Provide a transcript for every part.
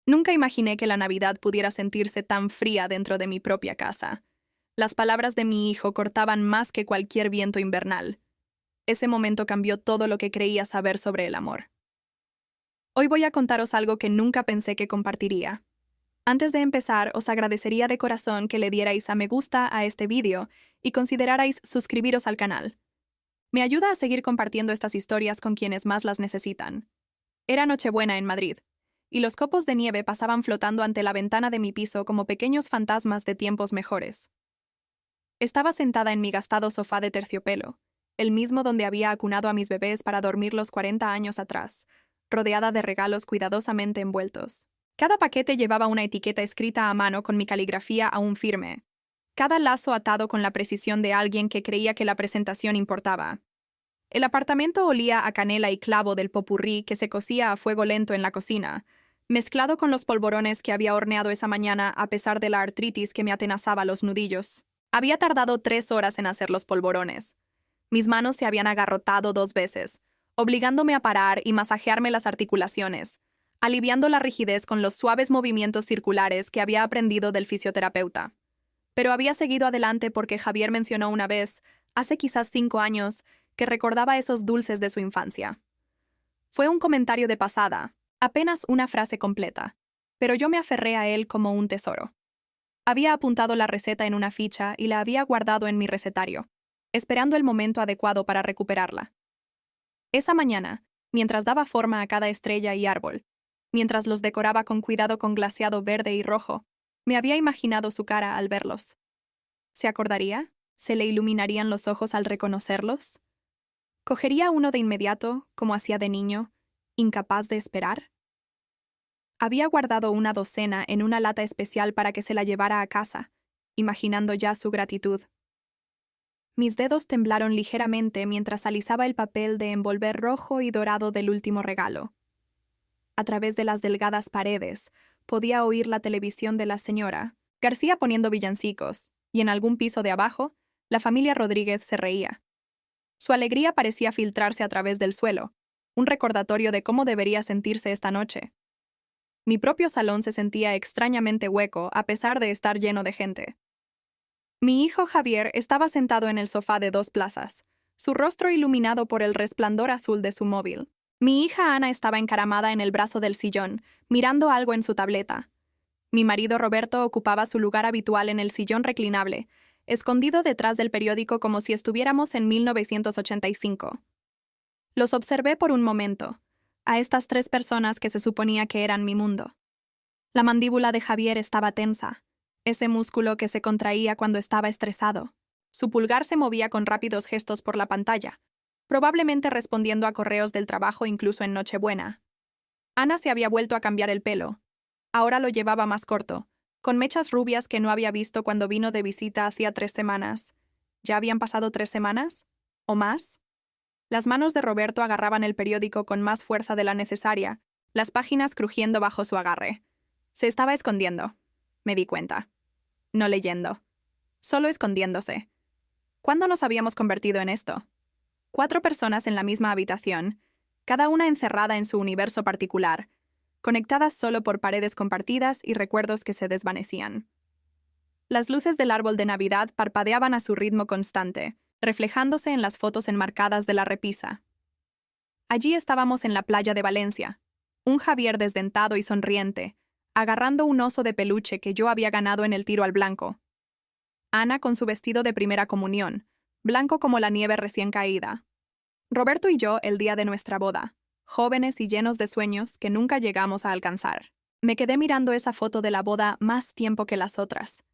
Nunca imaginé que la Navidad pudiera sentirse tan fría dentro de mi propia casa. Las palabras de mi hijo cortaban más que cualquier viento invernal. Ese momento cambió todo lo que creía saber sobre el amor. Hoy voy a contaros algo que nunca pensé que compartiría. Antes de empezar, os agradecería de corazón que le dierais a me gusta a este vídeo y considerarais suscribiros al canal. Me ayuda a seguir compartiendo estas historias con quienes más las necesitan. Era Nochebuena en Madrid, y los copos de nieve pasaban flotando ante la ventana de mi piso como pequeños fantasmas de tiempos mejores. Estaba sentada en mi gastado sofá de terciopelo, el mismo donde había acunado a mis bebés para dormirlos 40 años atrás, rodeada de regalos cuidadosamente envueltos. Cada paquete llevaba una etiqueta escrita a mano con mi caligrafía aún firme. Cada lazo atado con la precisión de alguien que creía que la presentación importaba. El apartamento olía a canela y clavo del popurrí que se cocía a fuego lento en la cocina, mezclado con los polvorones que había horneado esa mañana a pesar de la artritis que me atenazaba los nudillos. Había tardado 3 horas en hacer los polvorones. Mis manos se habían agarrotado 2 veces, obligándome a parar y masajearme las articulaciones, aliviando la rigidez con los suaves movimientos circulares que había aprendido del fisioterapeuta. Pero había seguido adelante porque Javier mencionó una vez, hace quizás 5 años, que recordaba esos dulces de su infancia. Fue un comentario de pasada, apenas una frase completa, pero yo me aferré a él como un tesoro. Había apuntado la receta en una ficha y la había guardado en mi recetario, esperando el momento adecuado para recuperarla. Esa mañana, mientras daba forma a cada estrella y árbol, mientras los decoraba con cuidado con glaseado verde y rojo, me había imaginado su cara al verlos. ¿Se acordaría? ¿Se le iluminarían los ojos al reconocerlos? ¿Cogería uno de inmediato, como hacía de niño, incapaz de esperar? Había guardado una docena en una lata especial para que se la llevara a casa, imaginando ya su gratitud. Mis dedos temblaron ligeramente mientras alisaba el papel de envolver rojo y dorado del último regalo. A través de las delgadas paredes, podía oír la televisión de la señora, García poniendo villancicos, y en algún piso de abajo, la familia Rodríguez se reía. Su alegría parecía filtrarse a través del suelo, un recordatorio de cómo debería sentirse esta noche. Mi propio salón se sentía extrañamente hueco a pesar de estar lleno de gente. Mi hijo Javier estaba sentado en el sofá de 2 plazas, su rostro iluminado por el resplandor azul de su móvil. Mi hija Ana estaba encaramada en el brazo del sillón, mirando algo en su tableta. Mi marido Roberto ocupaba su lugar habitual en el sillón reclinable, escondido detrás del periódico como si estuviéramos en 1985. Los observé por un momento, a estas 3 personas que se suponía que eran mi mundo. La mandíbula de Javier estaba tensa, ese músculo que se contraía cuando estaba estresado. Su pulgar se movía con rápidos gestos por la pantalla, probablemente respondiendo a correos del trabajo incluso en Nochebuena. Ana se había vuelto a cambiar el pelo. Ahora lo llevaba más corto, con mechas rubias que no había visto cuando vino de visita hacía 3 semanas. ¿Ya habían pasado 3 semanas? ¿O más? Las manos de Roberto agarraban el periódico con más fuerza de la necesaria, las páginas crujiendo bajo su agarre. Se estaba escondiendo, me di cuenta. No leyendo. Solo escondiéndose. ¿Cuándo nos habíamos convertido en esto? 4 personas en la misma habitación, cada una encerrada en su universo particular, conectadas solo por paredes compartidas y recuerdos que se desvanecían. Las luces del árbol de Navidad parpadeaban a su ritmo constante, reflejándose en las fotos enmarcadas de la repisa. Allí estábamos en la playa de Valencia, un Javier desdentado y sonriente, agarrando un oso de peluche que yo había ganado en el tiro al blanco. Ana con su vestido de primera comunión, blanco como la nieve recién caída. Roberto y yo el día de nuestra boda, jóvenes y llenos de sueños que nunca llegamos a alcanzar. Me quedé mirando esa foto de la boda más tiempo que las otras.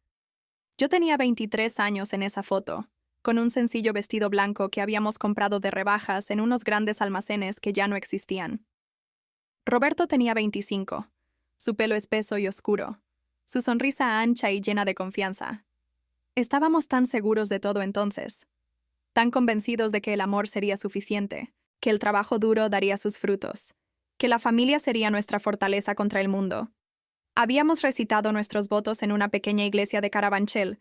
Yo tenía 23 años en esa foto, con un sencillo vestido blanco que habíamos comprado de rebajas en unos grandes almacenes que ya no existían. Roberto tenía 25, su pelo espeso y oscuro, su sonrisa ancha y llena de confianza. Estábamos tan seguros de todo entonces, tan convencidos de que el amor sería suficiente, que el trabajo duro daría sus frutos, que la familia sería nuestra fortaleza contra el mundo. Habíamos recitado nuestros votos en una pequeña iglesia de Carabanchel,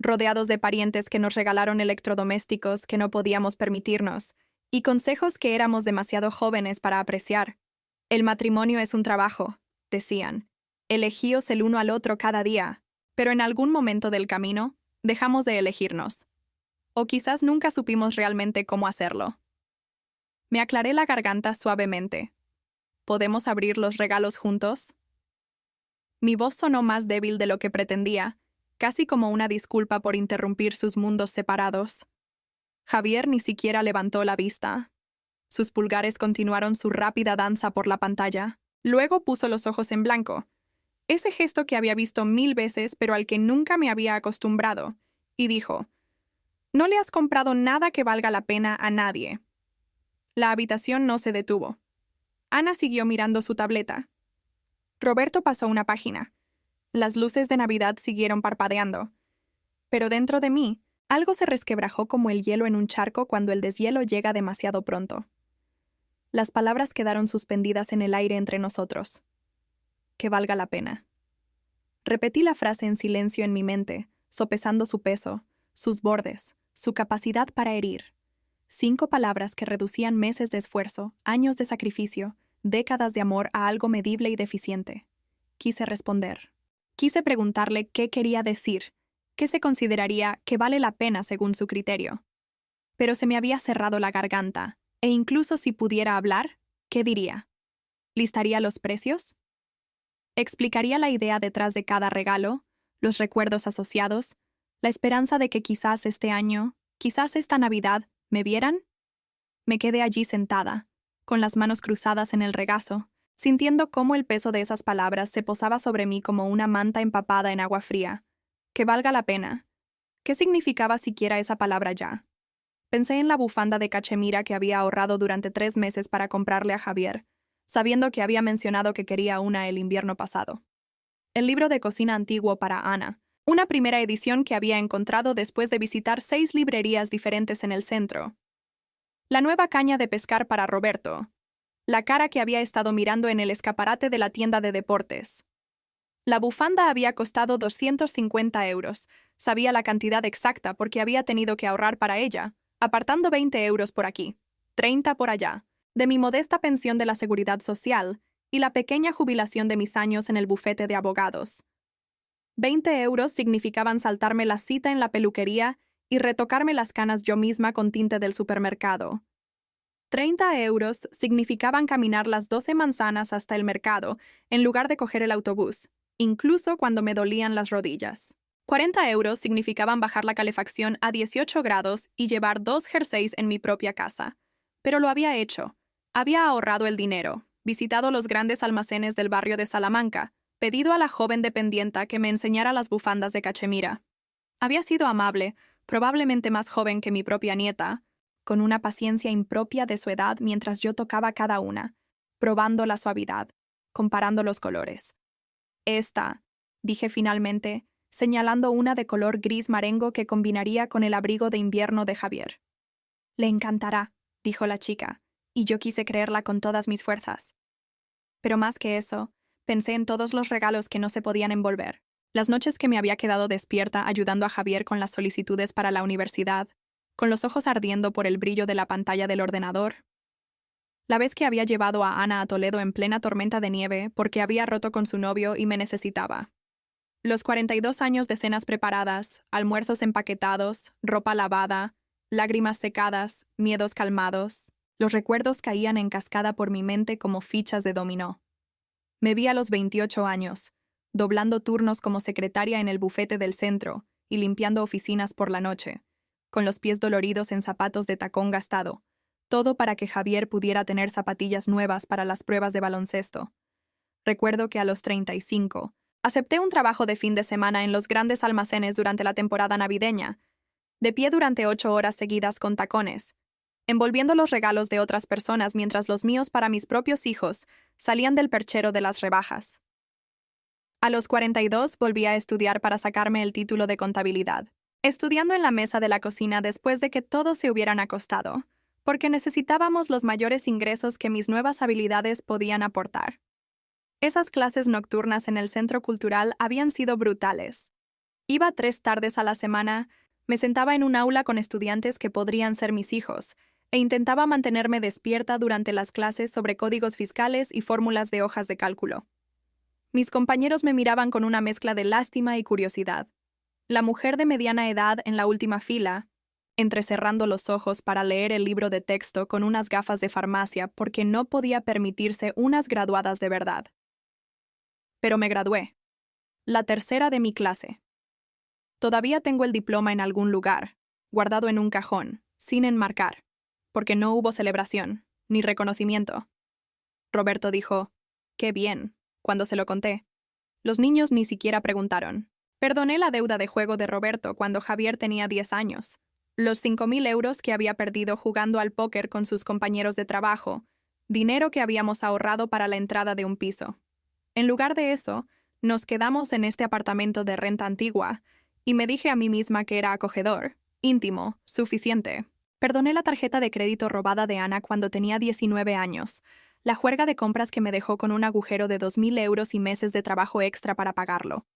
rodeados de parientes que nos regalaron electrodomésticos que no podíamos permitirnos, y consejos que éramos demasiado jóvenes para apreciar. El matrimonio es un trabajo, decían. Elegíos el uno al otro cada día, pero en algún momento del camino dejamos de elegirnos. O quizás nunca supimos realmente cómo hacerlo. Me aclaré la garganta suavemente. ¿Podemos abrir los regalos juntos? Mi voz sonó más débil de lo que pretendía, casi como una disculpa por interrumpir sus mundos separados. Javier ni siquiera levantó la vista. Sus pulgares continuaron su rápida danza por la pantalla. Luego puso los ojos en blanco. Ese gesto que había visto 1000 veces pero al que nunca me había acostumbrado, y dijo: «No le has comprado nada que valga la pena a nadie». La habitación no se detuvo. Ana siguió mirando su tableta. Roberto pasó una página. Las luces de Navidad siguieron parpadeando. Pero dentro de mí, algo se resquebrajó como el hielo en un charco cuando el deshielo llega demasiado pronto. Las palabras quedaron suspendidas en el aire entre nosotros. Que valga la pena. Repetí la frase en silencio en mi mente, sopesando su peso, sus bordes, su capacidad para herir. 5 palabras que reducían meses de esfuerzo, años de sacrificio, décadas de amor a algo medible y deficiente. Quise responder. Quise preguntarle qué quería decir, qué se consideraría que vale la pena según su criterio. Pero se me había cerrado la garganta, e incluso si pudiera hablar, ¿qué diría? ¿Listaría los precios? ¿Explicaría la idea detrás de cada regalo, los recuerdos asociados, la esperanza de que quizás este año, quizás esta Navidad, me vieran? Me quedé allí sentada, con las manos cruzadas en el regazo, sintiendo cómo el peso de esas palabras se posaba sobre mí como una manta empapada en agua fría. Que valga la pena. ¿Qué significaba siquiera esa palabra ya? Pensé en la bufanda de cachemira que había ahorrado durante 3 meses para comprarle a Javier, sabiendo que había mencionado que quería una el invierno pasado. El libro de cocina antiguo para Ana, una primera edición que había encontrado después de visitar 6 librerías diferentes en el centro. La nueva caña de pescar para Roberto. La cara que había estado mirando en el escaparate de la tienda de deportes. La bufanda había costado 250 euros. Sabía la cantidad exacta porque había tenido que ahorrar para ella, apartando 20 euros por aquí, 30 por allá, de mi modesta pensión de la Seguridad Social y la pequeña jubilación de mis años en el bufete de abogados. 20 euros significaban saltarme la cita en la peluquería y retocarme las canas yo misma con tinte del supermercado. 30 euros significaban caminar las 12 manzanas hasta el mercado en lugar de coger el autobús, incluso cuando me dolían las rodillas. 40 euros significaban bajar la calefacción a 18 grados y llevar 2 jerseys en mi propia casa. Pero lo había hecho. Había ahorrado el dinero, visitado los grandes almacenes del barrio de Salamanca, pedido a la joven dependienta que me enseñara las bufandas de cachemira. Había sido amable, probablemente más joven que mi propia nieta, con una paciencia impropia de su edad mientras yo tocaba cada una, probando la suavidad, comparando los colores. Esta, dije finalmente, señalando una de color gris marengo que combinaría con el abrigo de invierno de Javier. Le encantará, dijo la chica, y yo quise creerla con todas mis fuerzas. Pero más que eso, pensé en todos los regalos que no se podían envolver. Las noches que me había quedado despierta ayudando a Javier con las solicitudes para la universidad, con los ojos ardiendo por el brillo de la pantalla del ordenador. La vez que había llevado a Ana a Toledo en plena tormenta de nieve porque había roto con su novio y me necesitaba. Los 42 años de cenas preparadas, almuerzos empaquetados, ropa lavada, lágrimas secadas, miedos calmados. Los recuerdos caían en cascada por mi mente como fichas de dominó. Me vi a los 28 años, doblando turnos como secretaria en el bufete del centro y limpiando oficinas por la noche, con los pies doloridos en zapatos de tacón gastado, todo para que Javier pudiera tener zapatillas nuevas para las pruebas de baloncesto. Recuerdo que a los 35, acepté un trabajo de fin de semana en los grandes almacenes durante la temporada navideña, de pie durante 8 horas seguidas con tacones, envolviendo los regalos de otras personas mientras los míos para mis propios hijos salían del perchero de las rebajas. A los 42 volví a estudiar para sacarme el título de contabilidad, estudiando en la mesa de la cocina después de que todos se hubieran acostado, porque necesitábamos los mayores ingresos que mis nuevas habilidades podían aportar. Esas clases nocturnas en el centro cultural habían sido brutales. Iba 3 tardes a la semana, me sentaba en un aula con estudiantes que podrían ser mis hijos, e intentaba mantenerme despierta durante las clases sobre códigos fiscales y fórmulas de hojas de cálculo. Mis compañeros me miraban con una mezcla de lástima y curiosidad. La mujer de mediana edad en la última fila, entrecerrando los ojos para leer el libro de texto con unas gafas de farmacia porque no podía permitirse unas graduadas de verdad. Pero me gradué. La tercera de mi clase. Todavía tengo el diploma en algún lugar, guardado en un cajón, sin enmarcar, porque no hubo celebración, ni reconocimiento. Roberto dijo, «Qué bien», cuando se lo conté. Los niños ni siquiera preguntaron. Perdoné la deuda de juego de Roberto cuando Javier tenía 10 años. Los 5.000 euros que había perdido jugando al póker con sus compañeros de trabajo, dinero que habíamos ahorrado para la entrada de un piso. En lugar de eso, nos quedamos en este apartamento de renta antigua, y me dije a mí misma que era acogedor, íntimo, suficiente. Perdoné la tarjeta de crédito robada de Ana cuando tenía 19 años, la juerga de compras que me dejó con un agujero de 2.000 euros y meses de trabajo extra para pagarlo.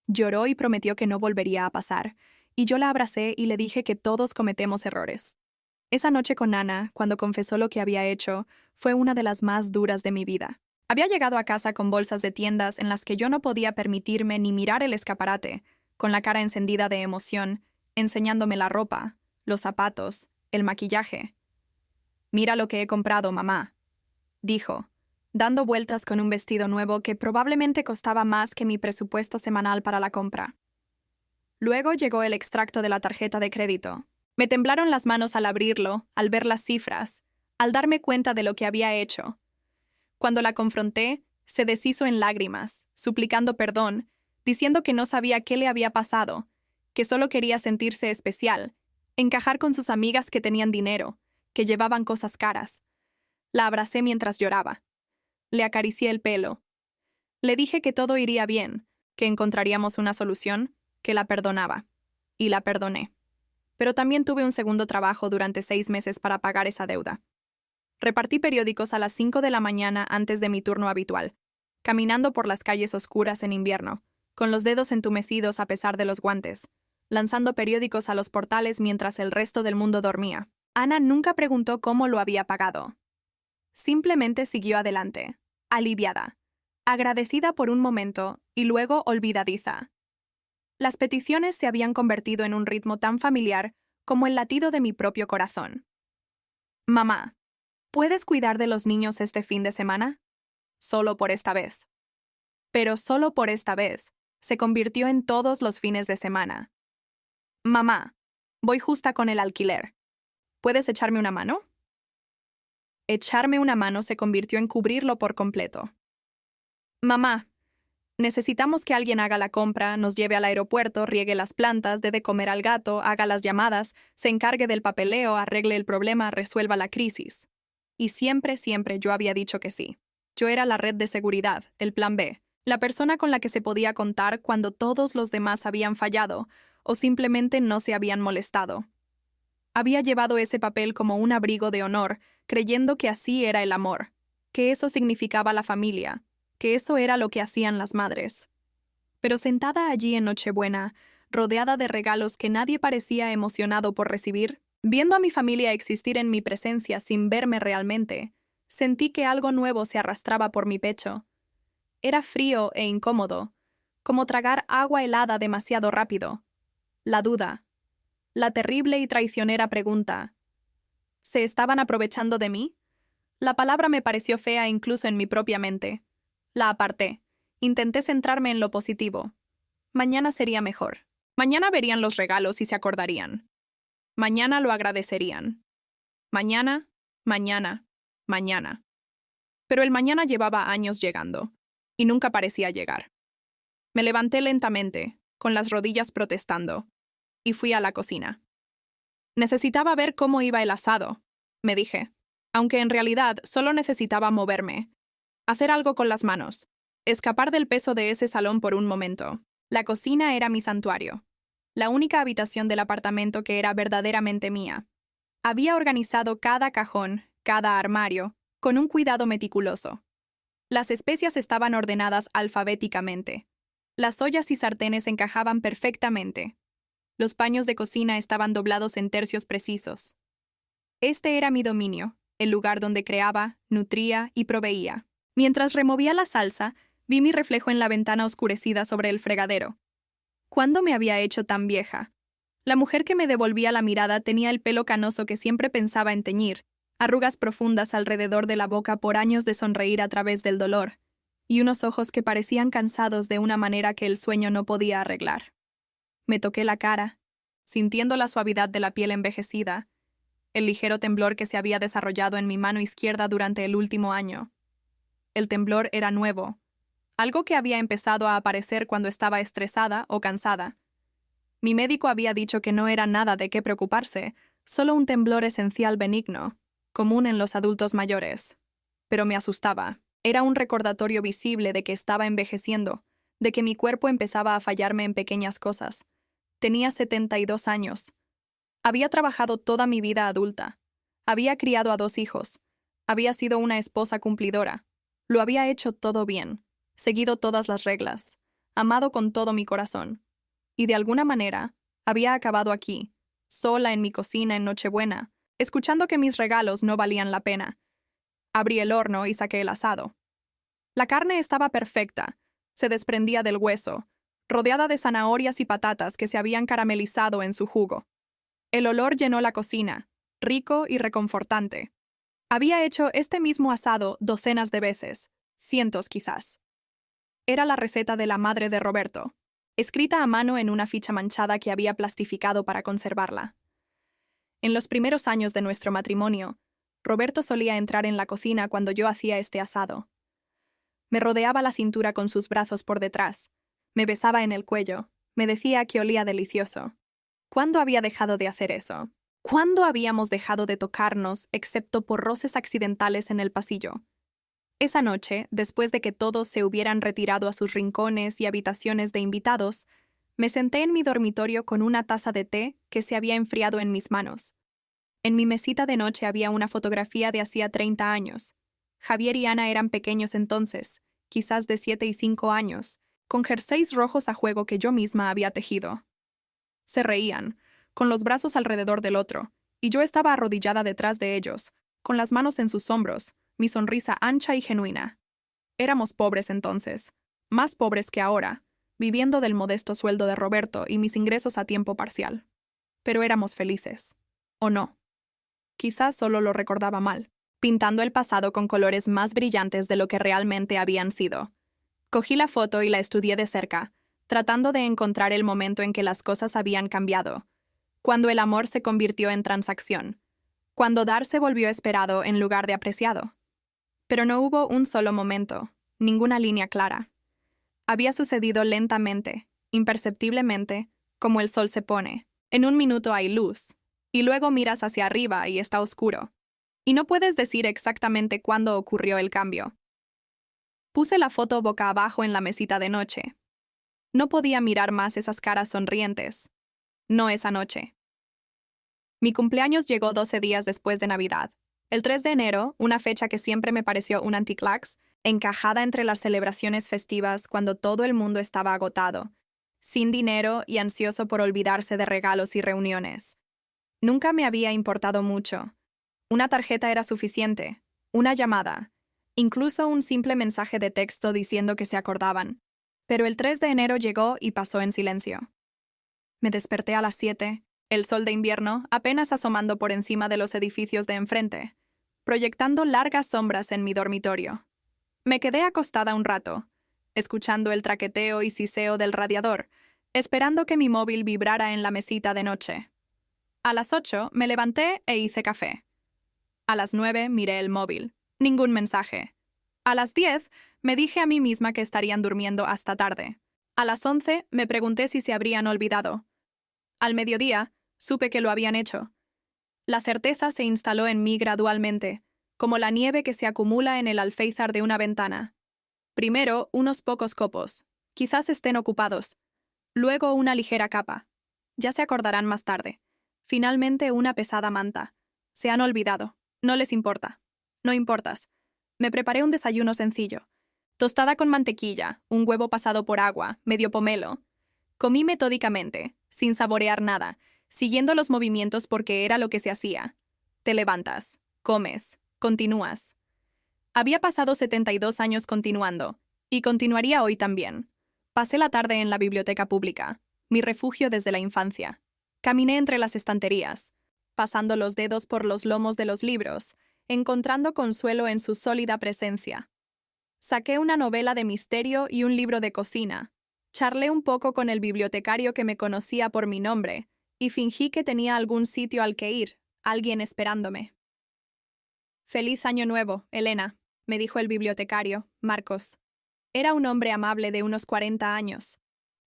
Lloró y prometió que no volvería a pasar, y yo la abracé y le dije que todos cometemos errores. Esa noche con Ana, cuando confesó lo que había hecho, fue una de las más duras de mi vida. Había llegado a casa con bolsas de tiendas en las que yo no podía permitirme ni mirar el escaparate, con la cara encendida de emoción, enseñándome la ropa, los zapatos, el maquillaje. «Mira lo que he comprado, mamá», dijo, dando vueltas con un vestido nuevo que probablemente costaba más que mi presupuesto semanal para la compra. Luego llegó el extracto de la tarjeta de crédito. Me temblaron las manos al abrirlo, al ver las cifras, al darme cuenta de lo que había hecho. Cuando la confronté, se deshizo en lágrimas, suplicando perdón, diciendo que no sabía qué le había pasado, que solo quería sentirse especial, encajar con sus amigas que tenían dinero, que llevaban cosas caras. La abracé mientras lloraba. Le acaricié el pelo. Le dije que todo iría bien, que encontraríamos una solución, que la perdonaba. Y la perdoné. Pero también tuve un segundo trabajo durante 6 meses para pagar esa deuda. Repartí periódicos a las 5 de la mañana antes de mi turno habitual, caminando por las calles oscuras en invierno, con los dedos entumecidos a pesar de los guantes, lanzando periódicos a los portales mientras el resto del mundo dormía. Ana nunca preguntó cómo lo había pagado. Simplemente siguió adelante, aliviada, agradecida por un momento y luego olvidadiza. Las peticiones se habían convertido en un ritmo tan familiar como el latido de mi propio corazón. «Mamá, ¿puedes cuidar de los niños este fin de semana?» Solo por esta vez. Pero solo por esta vez se convirtió en todos los fines de semana. «Mamá, voy justa con el alquiler. ¿Puedes echarme una mano?» Echarme una mano se convirtió en cubrirlo por completo. «Mamá, necesitamos que alguien haga la compra, nos lleve al aeropuerto, riegue las plantas, dé de comer al gato, haga las llamadas, se encargue del papeleo, arregle el problema, resuelva la crisis». Y siempre yo había dicho que sí. Yo era la red de seguridad, el plan B, la persona con la que se podía contar cuando todos los demás habían fallado o simplemente no se habían molestado. Había llevado ese papel como un abrigo de honor, creyendo que así era el amor, que eso significaba la familia, que eso era lo que hacían las madres. Pero sentada allí en Nochebuena, rodeada de regalos que nadie parecía emocionado por recibir, viendo a mi familia existir en mi presencia sin verme realmente, sentí que algo nuevo se arrastraba por mi pecho. Era frío e incómodo, como tragar agua helada demasiado rápido. La duda. La terrible y traicionera pregunta. ¿Se estaban aprovechando de mí? La palabra me pareció fea incluso en mi propia mente. La aparté. Intenté centrarme en lo positivo. Mañana sería mejor. Mañana verían los regalos y se acordarían. Mañana lo agradecerían. Mañana, mañana, mañana. Pero el mañana llevaba años llegando, y nunca parecía llegar. Me levanté lentamente, con las rodillas protestando, y fui a la cocina. Necesitaba ver cómo iba el asado, me dije, aunque en realidad solo necesitaba moverme, hacer algo con las manos, escapar del peso de ese salón por un momento. La cocina era mi santuario, la única habitación del apartamento que era verdaderamente mía. Había organizado cada cajón, cada armario, con un cuidado meticuloso. Las especias estaban ordenadas alfabéticamente. Las ollas y sartenes encajaban perfectamente. Los paños de cocina estaban doblados en tercios precisos. Este era mi dominio, el lugar donde creaba, nutría y proveía. Mientras removía la salsa, Vi mi reflejo en la ventana oscurecida sobre el fregadero. ¿Cuándo me había hecho tan vieja? La mujer que me devolvía la mirada tenía el pelo canoso que siempre pensaba en teñir, arrugas profundas alrededor de la boca por años de sonreír a través del dolor, y unos ojos que parecían cansados de una manera que el sueño no podía arreglar. Me toqué la cara, sintiendo la suavidad de la piel envejecida, el ligero temblor que se había desarrollado en mi mano izquierda durante el último año. El temblor era nuevo, algo que había empezado a aparecer cuando estaba estresada o cansada. Mi médico había dicho que no era nada de qué preocuparse, solo un temblor esencial benigno, común en los adultos mayores. Pero me asustaba. Era un recordatorio visible de que estaba envejeciendo, de que mi cuerpo empezaba a fallarme en pequeñas cosas. Tenía 72 años. Había trabajado toda mi vida adulta. Había criado a 2 hijos. Había sido una esposa cumplidora. Lo había hecho todo bien, seguido todas las reglas, amado con todo mi corazón. Y de alguna manera, había acabado aquí, sola en mi cocina en Nochebuena, escuchando que mis regalos no valían la pena. Abrí el horno y saqué el asado. La carne estaba perfecta, se desprendía del hueso, rodeada de zanahorias y patatas que se habían caramelizado en su jugo. El olor llenó la cocina, rico y reconfortante. Había hecho este mismo asado docenas de veces, cientos quizás. Era la receta de la madre de Roberto, escrita a mano en una ficha manchada que había plastificado para conservarla. En los primeros años de nuestro matrimonio, Roberto solía entrar en la cocina cuando yo hacía este asado. Me rodeaba la cintura con sus brazos por detrás, me besaba en el cuello, me decía que olía delicioso. ¿Cuándo había dejado de hacer eso? ¿Cuándo habíamos dejado de tocarnos, excepto por roces accidentales en el pasillo? Esa noche, después de que todos se hubieran retirado a sus rincones y habitaciones de invitados, me senté en mi dormitorio con una taza de té que se había enfriado en mis manos. En mi mesita de noche había una fotografía de hacía 30 años. Javier y Ana eran pequeños entonces, quizás de 7 y 5 años, con jerseys rojos a juego que yo misma había tejido. Se reían, con los brazos alrededor del otro, y yo estaba arrodillada detrás de ellos, con las manos en sus hombros, mi sonrisa ancha y genuina. Éramos pobres entonces, más pobres que ahora, viviendo del modesto sueldo de Roberto y mis ingresos a tiempo parcial. Pero éramos felices. ¿O no? Quizás solo lo recordaba mal, pintando el pasado con colores más brillantes de lo que realmente habían sido. Cogí la foto y la estudié de cerca, tratando de encontrar el momento en que las cosas habían cambiado, cuando el amor se convirtió en transacción, cuando dar se volvió esperado en lugar de apreciado. Pero no hubo un solo momento, ninguna línea clara. Había sucedido lentamente, imperceptiblemente, como el sol se pone. En un minuto hay luz, y luego miras hacia arriba y está oscuro. Y no puedes decir exactamente cuándo ocurrió el cambio. Puse la foto boca abajo en la mesita de noche. No podía mirar más esas caras sonrientes. No esa noche. Mi cumpleaños llegó 12 días después de Navidad. El 3 de enero, una fecha que siempre me pareció un anticlímax, encajada entre las celebraciones festivas cuando todo el mundo estaba agotado, sin dinero y ansioso por olvidarse de regalos y reuniones. Nunca me había importado mucho. Una tarjeta era suficiente, una llamada, incluso un simple mensaje de texto diciendo que se acordaban. Pero el 3 de enero llegó y pasó en silencio. Me desperté a las 7, el sol de invierno apenas asomando por encima de los edificios de enfrente, proyectando largas sombras en mi dormitorio. Me quedé acostada un rato, escuchando el traqueteo y siseo del radiador, esperando que mi móvil vibrara en la mesita de noche. A las 8 me levanté e hice café. A las 9 miré el móvil. Ningún mensaje. A las 10 me dije a mí misma que estarían durmiendo hasta tarde. A las 11 me pregunté si se habrían olvidado. Al mediodía supe que lo habían hecho. La certeza se instaló en mí gradualmente, como la nieve que se acumula en el alféizar de una ventana. Primero, unos pocos copos. Quizás estén ocupados. Luego, una ligera capa. Ya se acordarán más tarde. Finalmente, una pesada manta. Se han olvidado. No les importa. No importas. Me preparé un desayuno sencillo. Tostada con mantequilla, un huevo pasado por agua, medio pomelo. Comí metódicamente, sin saborear nada, siguiendo los movimientos porque era lo que se hacía. Te levantas, comes, continúas. Había pasado 72 años continuando, Y continuaría hoy también. Pasé la tarde en la biblioteca pública, mi refugio desde la infancia. Caminé entre las estanterías, pasando los dedos por los lomos de los libros, encontrando consuelo en su sólida presencia. Saqué una novela de misterio y un libro de cocina. Charlé un poco con el bibliotecario que me conocía por mi nombre y fingí que tenía algún sitio al que ir, alguien esperándome. «Feliz Año Nuevo, Elena», me dijo el bibliotecario, Marcos. Era un hombre amable de unos 40 años,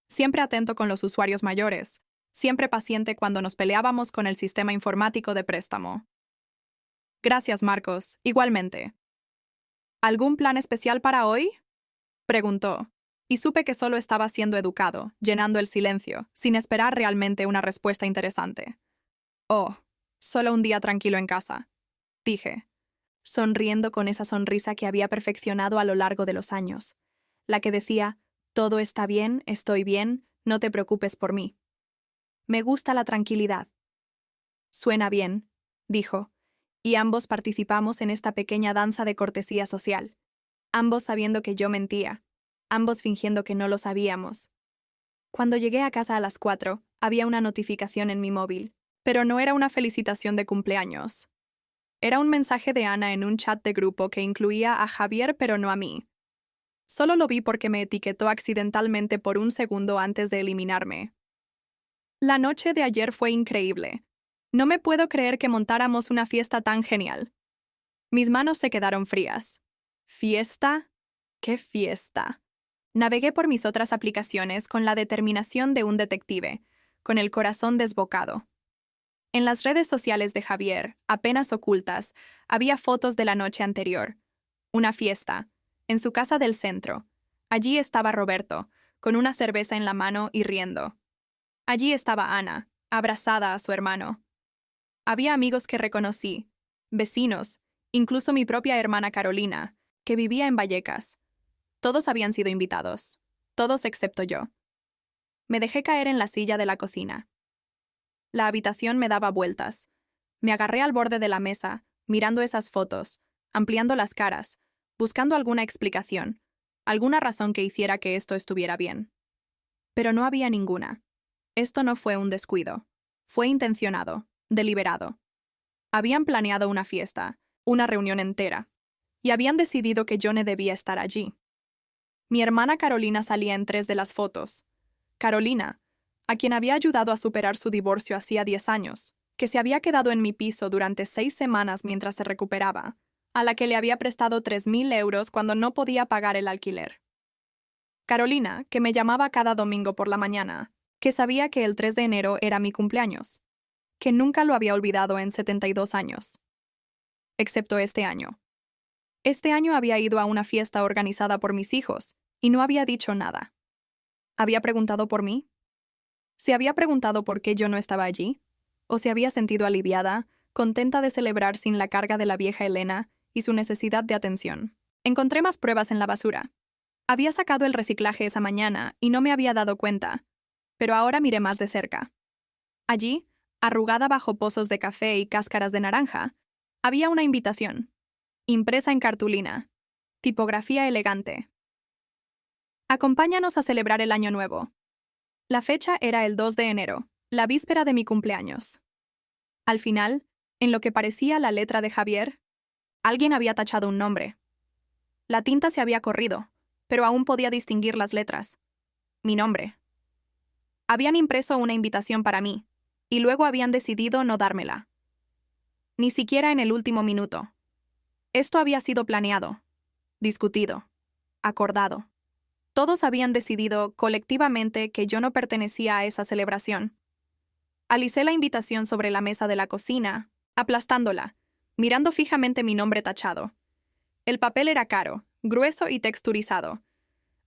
siempre atento con los usuarios mayores, siempre paciente cuando nos peleábamos con el sistema informático de préstamo. «Gracias, Marcos, igualmente». «¿Algún plan especial para hoy?», preguntó, y supe que solo estaba siendo educado, llenando el silencio, sin esperar realmente una respuesta interesante. «Oh, solo un día tranquilo en casa», dije, sonriendo con esa sonrisa que había perfeccionado a lo largo de los años, la que decía, «Todo está bien, estoy bien, no te preocupes por mí». «Me gusta la tranquilidad». «Suena bien», dijo, y ambos participamos en esta pequeña danza de cortesía social, ambos sabiendo que yo mentía, ambos fingiendo que no lo sabíamos. Cuando llegué a casa a las 4, había una notificación en mi móvil, pero no era una felicitación de cumpleaños. Era un mensaje de Ana en un chat de grupo que incluía a Javier pero no a mí. Solo lo vi porque me etiquetó accidentalmente por un segundo antes de eliminarme. La noche de ayer fue increíble. No me puedo creer que montáramos una fiesta tan genial. Mis manos se quedaron frías. ¿Fiesta? ¿Qué fiesta? Navegué por mis otras aplicaciones con la determinación de un detective, con el corazón desbocado. En las redes sociales de Javier, apenas ocultas, había fotos de la noche anterior. Una fiesta, en su casa del centro. Allí estaba Roberto, con una cerveza en la mano y riendo. Allí estaba Ana, abrazada a su hermano. Había amigos que reconocí, vecinos, incluso mi propia hermana Carolina, que vivía en Vallecas. Todos habían sido invitados, todos excepto yo. Me dejé caer en la silla de la cocina. La habitación me daba vueltas. Me agarré al borde de la mesa, mirando esas fotos, ampliando las caras, buscando alguna explicación, alguna razón que hiciera que esto estuviera bien. Pero no había ninguna. Esto no fue un descuido. Fue intencionado, deliberado. Habían planeado una fiesta, una reunión entera, y habían decidido que yo no debía estar allí. Mi hermana Carolina salía en 3 de las fotos. Carolina, a quien había ayudado a superar su divorcio hacía 10 años, que se había quedado en mi piso durante 6 semanas mientras se recuperaba, a la que le había prestado 3.000 euros cuando no podía pagar el alquiler. Carolina, que me llamaba cada domingo por la mañana, que sabía que el 3 de enero era mi cumpleaños, que nunca lo había olvidado en 72 años. Excepto este año. Este año había ido a una fiesta organizada por mis hijos y no había dicho nada. ¿Había preguntado por mí? ¿Se había preguntado por qué yo no estaba allí? ¿O se había sentido aliviada, contenta de celebrar sin la carga de la vieja Elena y su necesidad de atención? Encontré más pruebas en la basura. Había sacado el reciclaje esa mañana y no me había dado cuenta, pero ahora miré más de cerca. Allí, arrugada bajo pozos de café y cáscaras de naranja, había una invitación, impresa en cartulina, tipografía elegante. Acompáñanos a celebrar el Año Nuevo. La fecha era el 2 de enero, la víspera de mi cumpleaños. Al final, en lo que parecía la letra de Javier, alguien había tachado un nombre. La tinta se había corrido, pero aún podía distinguir las letras. Mi nombre. Habían impreso una invitación para mí, y luego habían decidido no dármela. Ni siquiera en el último minuto. Esto había sido planeado, discutido, acordado. Todos habían decidido colectivamente que yo no pertenecía a esa celebración. Alicé la invitación sobre la mesa de la cocina, aplastándola, mirando fijamente mi nombre tachado. El papel era caro, grueso y texturizado.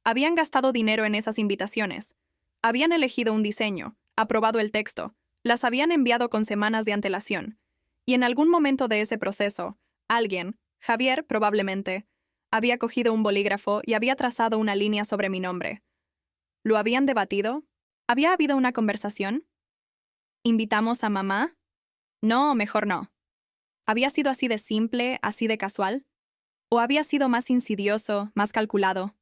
Habían gastado dinero en esas invitaciones. Habían elegido un diseño, aprobado el texto, las habían enviado con semanas de antelación. Y en algún momento de ese proceso, alguien, Javier probablemente, había cogido un bolígrafo y había trazado una línea sobre mi nombre. ¿Lo habían debatido? ¿Había habido una conversación? ¿Invitamos a mamá? No, mejor no. ¿Había sido así de simple, así de casual? ¿O había sido más insidioso, más calculado?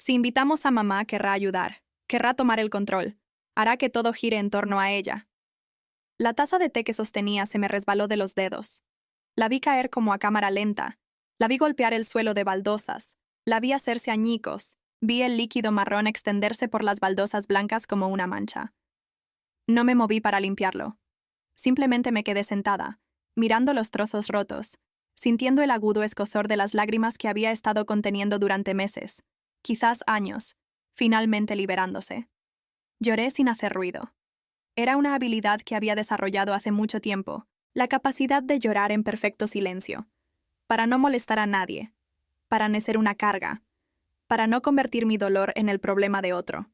Si invitamos a mamá, querrá ayudar, querrá tomar el control, hará que todo gire en torno a ella. La taza de té que sostenía se me resbaló de los dedos. La vi caer como a cámara lenta, la vi golpear el suelo de baldosas, la vi hacerse añicos, vi el líquido marrón extenderse por las baldosas blancas como una mancha. No me moví para limpiarlo. Simplemente me quedé sentada, mirando los trozos rotos, sintiendo el agudo escozor de las lágrimas que había estado conteniendo durante meses, quizás años, finalmente liberándose. Lloré sin hacer ruido. Era una habilidad que había desarrollado hace mucho tiempo, la capacidad de llorar en perfecto silencio, para no molestar a nadie, para no ser una carga, para no convertir mi dolor en el problema de otro.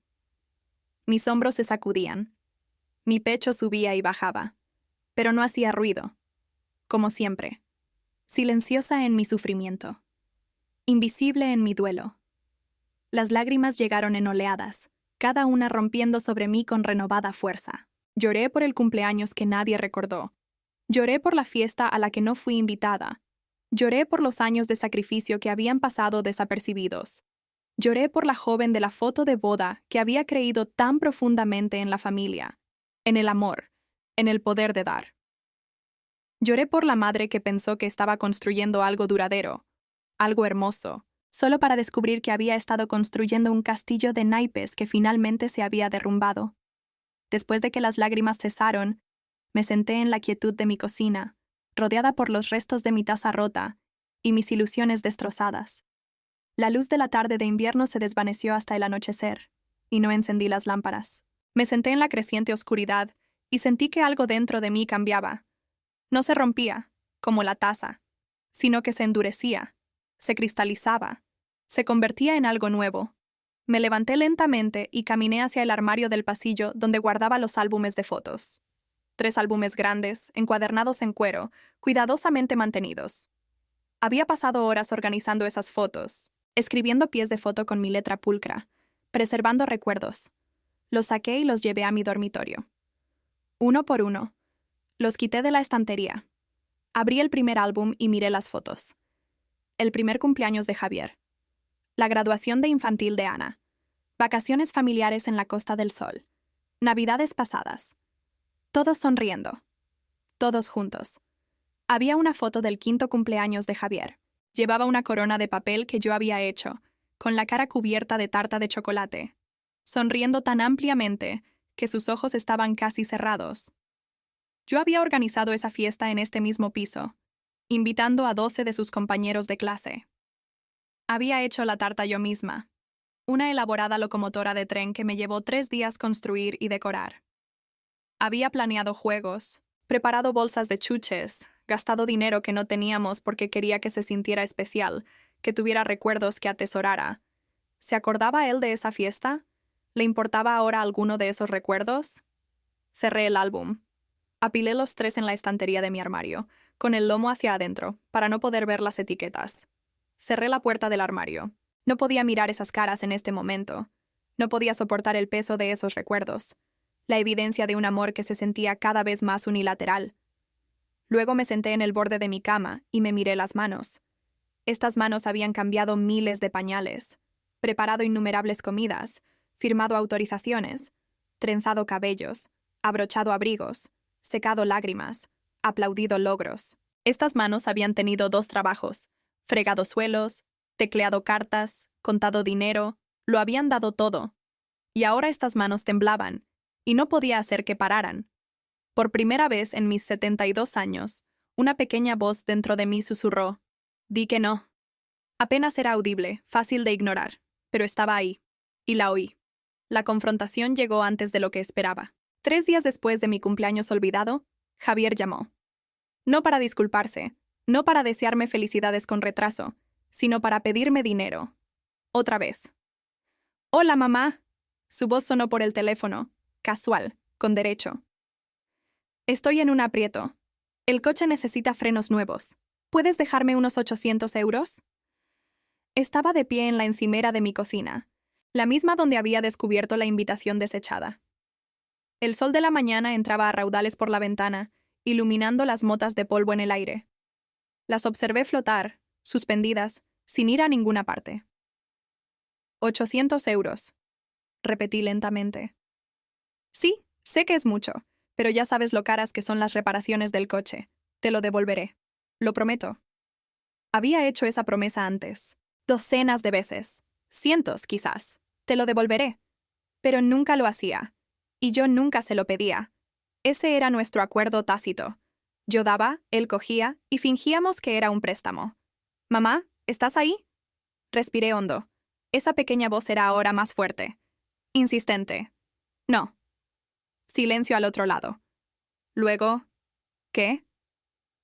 Mis hombros se sacudían. Mi pecho subía y bajaba, pero no hacía ruido, como siempre, silenciosa en mi sufrimiento, invisible en mi duelo. Las lágrimas llegaron en oleadas, cada una rompiendo sobre mí con renovada fuerza. Lloré por el cumpleaños que nadie recordó. Lloré por la fiesta a la que no fui invitada. Lloré por los años de sacrificio que habían pasado desapercibidos. Lloré por la joven de la foto de boda que había creído tan profundamente en la familia, en el amor, en el poder de dar. Lloré por la madre que pensó que estaba construyendo algo duradero, algo hermoso, solo para descubrir que había estado construyendo un castillo de naipes que finalmente se había derrumbado. Después de que las lágrimas cesaron, me senté en la quietud de mi cocina, rodeada por los restos de mi taza rota y mis ilusiones destrozadas. La luz de la tarde de invierno se desvaneció hasta el anochecer, y no encendí las lámparas. Me senté en la creciente oscuridad y sentí que algo dentro de mí cambiaba. No se rompía, como la taza, sino que se endurecía, se cristalizaba, se convertía en algo nuevo. Me levanté lentamente y caminé hacia el armario del pasillo donde guardaba los álbumes de fotos. 3 álbumes grandes, encuadernados en cuero, cuidadosamente mantenidos. Había pasado horas organizando esas fotos, escribiendo pies de foto con mi letra pulcra, preservando recuerdos. Los saqué y los llevé a mi dormitorio. Uno por uno. Los quité de la estantería. Abrí el primer álbum y miré las fotos. El primer cumpleaños de Javier. La graduación de infantil de Ana. Vacaciones familiares en la Costa del Sol. Navidades pasadas. Todos sonriendo. Todos juntos. Había una foto del 5º cumpleaños de Javier. Llevaba una corona de papel que yo había hecho, con la cara cubierta de tarta de chocolate, sonriendo tan ampliamente que sus ojos estaban casi cerrados. Yo había organizado esa fiesta en este mismo piso, invitando a 12 de sus compañeros de clase. Había hecho la tarta yo misma, una elaborada locomotora de tren que me llevó 3 días construir y decorar. Había planeado juegos, preparado bolsas de chuches, gastado dinero que no teníamos porque quería que se sintiera especial, que tuviera recuerdos que atesorara. ¿Se acordaba él de esa fiesta? ¿Le importaba ahora alguno de esos recuerdos? Cerré el álbum. Apilé los 3 en la estantería de mi armario, con el lomo hacia adentro, para no poder ver las etiquetas. Cerré la puerta del armario. No podía mirar esas caras en este momento. No podía soportar el peso de esos recuerdos, la evidencia de un amor que se sentía cada vez más unilateral. Luego me senté en el borde de mi cama y me miré las manos. Estas manos habían cambiado miles de pañales, preparado innumerables comidas, firmado autorizaciones, trenzado cabellos, abrochado abrigos, secado lágrimas, aplaudido logros. Estas manos habían tenido 2 trabajos, fregado suelos, tecleado cartas, contado dinero, lo habían dado todo. Y ahora estas manos temblaban, y no podía hacer que pararan. Por primera vez en mis 72 años, una pequeña voz dentro de mí susurró: «Di que no». Apenas era audible, fácil de ignorar, pero estaba ahí, y la oí. La confrontación llegó antes de lo que esperaba. 3 días después de mi cumpleaños olvidado, Javier llamó. No para disculparse, no para desearme felicidades con retraso, sino para pedirme dinero. Otra vez. «Hola, mamá». Su voz sonó por el teléfono, casual, con derecho. «Estoy en un aprieto. El coche necesita frenos nuevos. ¿Puedes dejarme unos 800 euros? Estaba de pie en la encimera de mi cocina, la misma donde había descubierto la invitación desechada. El sol de la mañana entraba a raudales por la ventana, iluminando las motas de polvo en el aire. Las observé flotar, suspendidas, sin ir a ninguna parte. €800, repetí lentamente. Sí, sé que es mucho, pero ya sabes lo caras que son las reparaciones del coche. Te lo devolveré. Lo prometo. Había hecho esa promesa antes, docenas de veces, cientos quizás. Te lo devolveré. Pero nunca lo hacía. Y yo nunca se lo pedía. Ese era nuestro acuerdo tácito. Yo daba, él cogía, y fingíamos que era un préstamo. «Mamá, ¿estás ahí?» Respiré hondo. Esa pequeña voz era ahora más fuerte. Insistente. «No». Silencio al otro lado. Luego, ¿qué?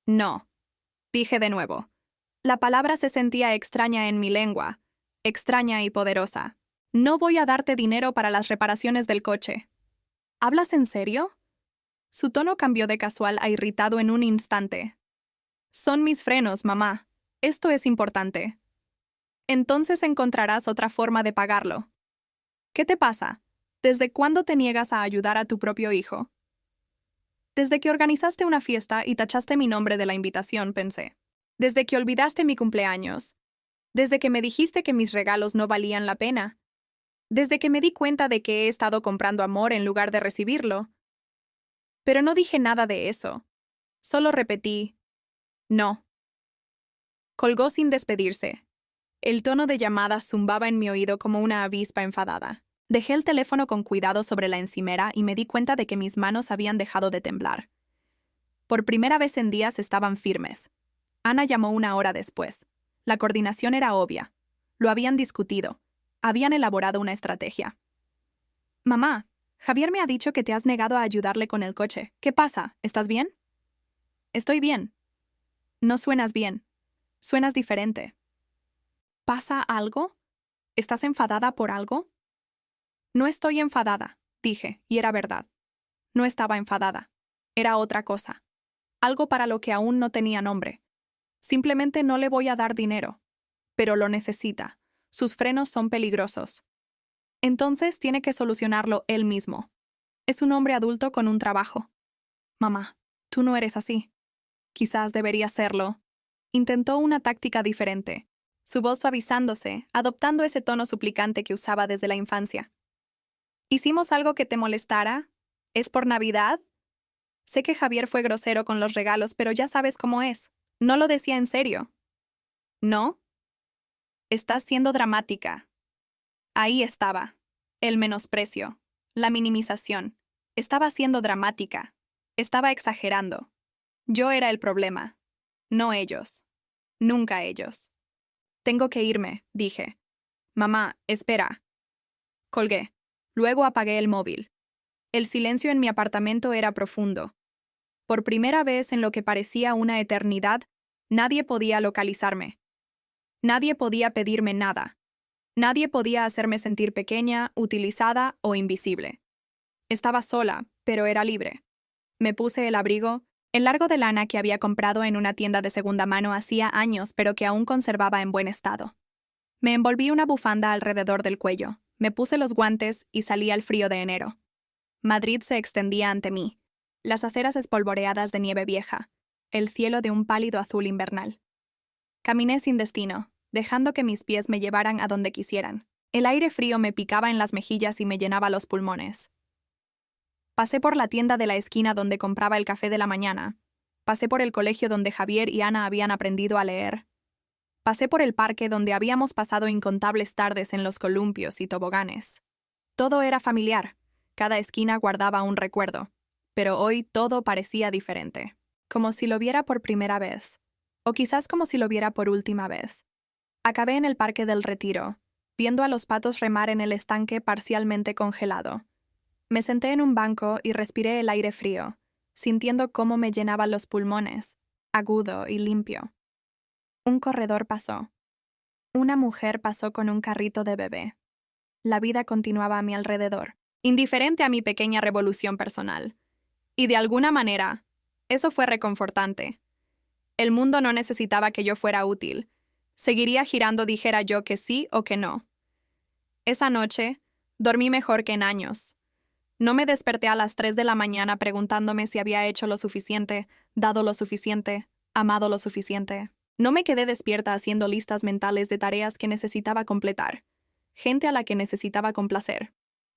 «No», dije de nuevo. La palabra se sentía extraña en mi lengua, extraña y poderosa. «No voy a darte dinero para las reparaciones del coche». ¿Hablas en serio? Su tono cambió de casual a irritado en un instante. Son mis frenos, mamá. Esto es importante. Entonces encontrarás otra forma de pagarlo. ¿Qué te pasa? ¿Desde cuándo te niegas a ayudar a tu propio hijo? Desde que organizaste una fiesta y tachaste mi nombre de la invitación, pensé. Desde que olvidaste mi cumpleaños. Desde que me dijiste que mis regalos no valían la pena. Desde que me di cuenta de que he estado comprando amor en lugar de recibirlo. Pero no dije nada de eso. Solo repetí, no. Colgó sin despedirse. El tono de llamada zumbaba en mi oído como una avispa enfadada. Dejé el teléfono con cuidado sobre la encimera y me di cuenta de que mis manos habían dejado de temblar. Por primera vez en días estaban firmes. Ana llamó una hora después. La coordinación era obvia. Lo habían discutido. Habían elaborado una estrategia. «Mamá, Javier me ha dicho que te has negado a ayudarle con el coche. ¿Qué pasa? ¿Estás bien?» «Estoy bien». «No suenas bien. Suenas diferente». ¿Pasa algo? ¿Estás enfadada por algo? No estoy enfadada, dije, y era verdad. No estaba enfadada. Era otra cosa. Algo para lo que aún no tenía nombre. Simplemente no le voy a dar dinero. Pero lo necesita. Sus frenos son peligrosos. Entonces tiene que solucionarlo él mismo. Es un hombre adulto con un trabajo. Mamá, tú no eres así. Quizás debería serlo. Intentó una táctica diferente, su voz suavizándose, adoptando ese tono suplicante que usaba desde la infancia. ¿Hicimos algo que te molestara? ¿Es por Navidad? Sé que Javier fue grosero con los regalos, pero ya sabes cómo es. No lo decía en serio. ¿No? Estás siendo dramática. Ahí estaba. El menosprecio. La minimización. Estaba siendo dramática. Estaba exagerando. Yo era el problema. No ellos. Nunca ellos. Tengo que irme, dije. Mamá, espera. Colgué. Luego apagué el móvil. El silencio en mi apartamento era profundo. Por primera vez en lo que parecía una eternidad, nadie podía localizarme. Nadie podía pedirme nada. Nadie podía hacerme sentir pequeña, utilizada o invisible. Estaba sola, pero era libre. Me puse el abrigo, el largo de lana que había comprado en una tienda de segunda mano hacía años, pero que aún conservaba en buen estado. Me envolví una bufanda alrededor del cuello, me puse los guantes y salí al frío de enero. Madrid se extendía ante mí, las aceras espolvoreadas de nieve vieja, el cielo de un pálido azul invernal. Caminé sin destino, dejando que mis pies me llevaran a donde quisieran. El aire frío me picaba en las mejillas y me llenaba los pulmones. Pasé por la tienda de la esquina donde compraba el café de la mañana. Pasé por el colegio donde Javier y Ana habían aprendido a leer. Pasé por el parque donde habíamos pasado incontables tardes en los columpios y toboganes. Todo era familiar. Cada esquina guardaba un recuerdo. Pero hoy todo parecía diferente. Como si lo viera por primera vez. O quizás como si lo viera por última vez. Acabé en el Parque del Retiro, viendo a los patos remar en el estanque parcialmente congelado. Me senté en un banco y respiré el aire frío, sintiendo cómo me llenaba los pulmones, agudo y limpio. Un corredor pasó. Una mujer pasó con un carrito de bebé. La vida continuaba a mi alrededor, indiferente a mi pequeña revolución personal. Y de alguna manera, eso fue reconfortante. El mundo no necesitaba que yo fuera útil. Seguiría girando dijera yo que sí o que no. Esa noche, dormí mejor que en años. No me desperté a las 3 de la mañana preguntándome si había hecho lo suficiente, dado lo suficiente, amado lo suficiente. No me quedé despierta haciendo listas mentales de tareas que necesitaba completar. gente a la que necesitaba complacer,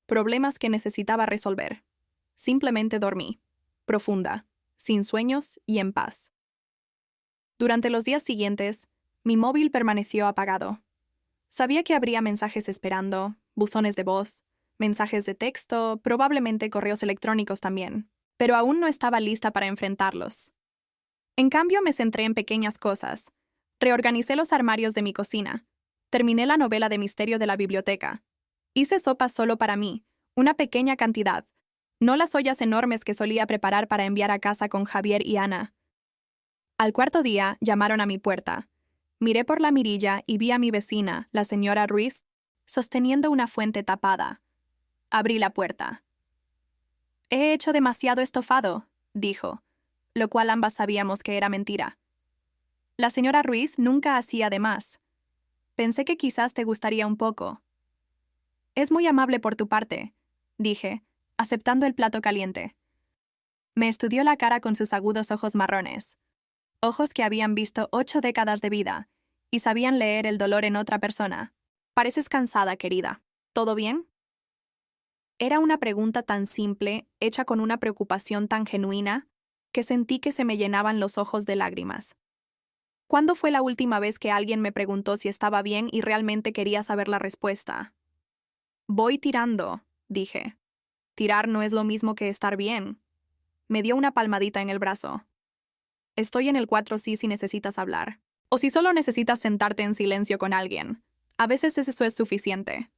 problemas que necesitaba resolver. Simplemente dormí, profunda, sin sueños y en paz. Durante los días siguientes, mi móvil permaneció apagado. Sabía que habría mensajes esperando, buzones de voz, mensajes de texto, probablemente correos electrónicos también, pero aún no estaba lista para enfrentarlos. En cambio, me centré en pequeñas cosas. Reorganicé los armarios de mi cocina. Terminé la novela de misterio de la biblioteca. Hice sopa solo para mí, una pequeña cantidad, no las ollas enormes que solía preparar para enviar a casa con Javier y Ana. Al cuarto día, llamaron a mi puerta. Miré por la mirilla y vi a mi vecina, la señora Ruiz, sosteniendo una fuente tapada. Abrí la puerta. «He hecho demasiado estofado», dijo, lo cual ambas sabíamos que era mentira. La señora Ruiz nunca hacía de más. Pensé que quizás te gustaría un poco. «Es muy amable por tu parte», dije, aceptando el plato caliente. Me estudió la cara con sus agudos ojos marrones. Ojos que habían visto 8 décadas de vida y sabían leer el dolor en otra persona. «Pareces cansada, querida. ¿Todo bien?» Era una pregunta tan simple, hecha con una preocupación tan genuina, que sentí que se me llenaban los ojos de lágrimas. ¿Cuándo fue la última vez que alguien me preguntó si estaba bien y realmente quería saber la respuesta? «Voy tirando», dije. «Tirar no es lo mismo que estar bien». Me dio una palmadita en el brazo. «Estoy en el 4C si necesitas hablar. O si solo necesitas sentarte en silencio con alguien. A veces eso es suficiente».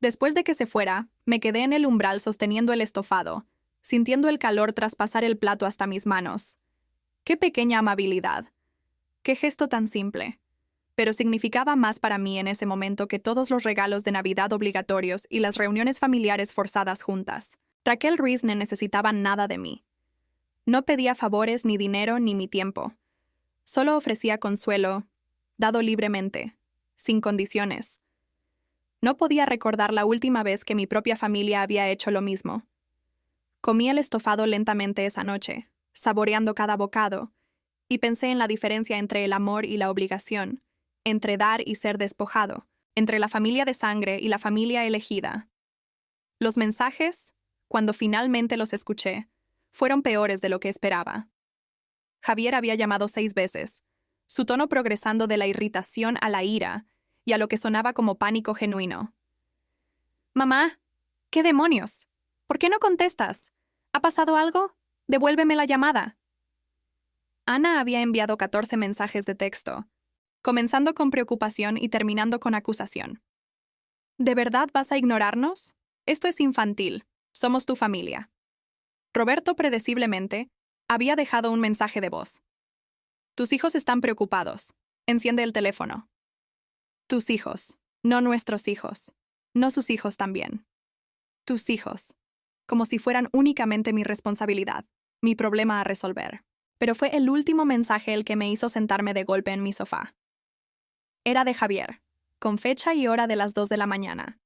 Después de que se fuera, me quedé en el umbral sosteniendo el estofado, sintiendo el calor traspasar el plato hasta mis manos. Qué pequeña amabilidad. Qué gesto tan simple. Pero significaba más para mí en ese momento que todos los regalos de Navidad obligatorios y las reuniones familiares forzadas juntas. Raquel Ruiz no necesitaba nada de mí. No pedía favores, ni dinero, ni mi tiempo. Solo ofrecía consuelo, dado libremente, sin condiciones. No podía recordar la última vez que mi propia familia había hecho lo mismo. Comí el estofado lentamente esa noche, saboreando cada bocado, y pensé en la diferencia entre el amor y la obligación, entre dar y ser despojado, entre la familia de sangre y la familia elegida. Los mensajes, cuando finalmente los escuché, fueron peores de lo que esperaba. Javier había llamado 6 veces, su tono progresando de la irritación a la ira y a lo que sonaba como pánico genuino. «Mamá, ¿qué demonios? ¿Por qué no contestas? ¿Ha pasado algo? Devuélveme la llamada». Ana había enviado 14 mensajes de texto, comenzando con preocupación y terminando con acusación. «¿De verdad vas a ignorarnos? Esto es infantil. Somos tu familia». Roberto, predeciblemente, había dejado un mensaje de voz. «Tus hijos están preocupados. Enciende el teléfono». Tus hijos, no nuestros hijos. No sus hijos también. Tus hijos. Como si fueran únicamente mi responsabilidad, mi problema a resolver. Pero fue el último mensaje el que me hizo sentarme de golpe en mi sofá. Era de Javier, con fecha y hora de las 2 de la mañana.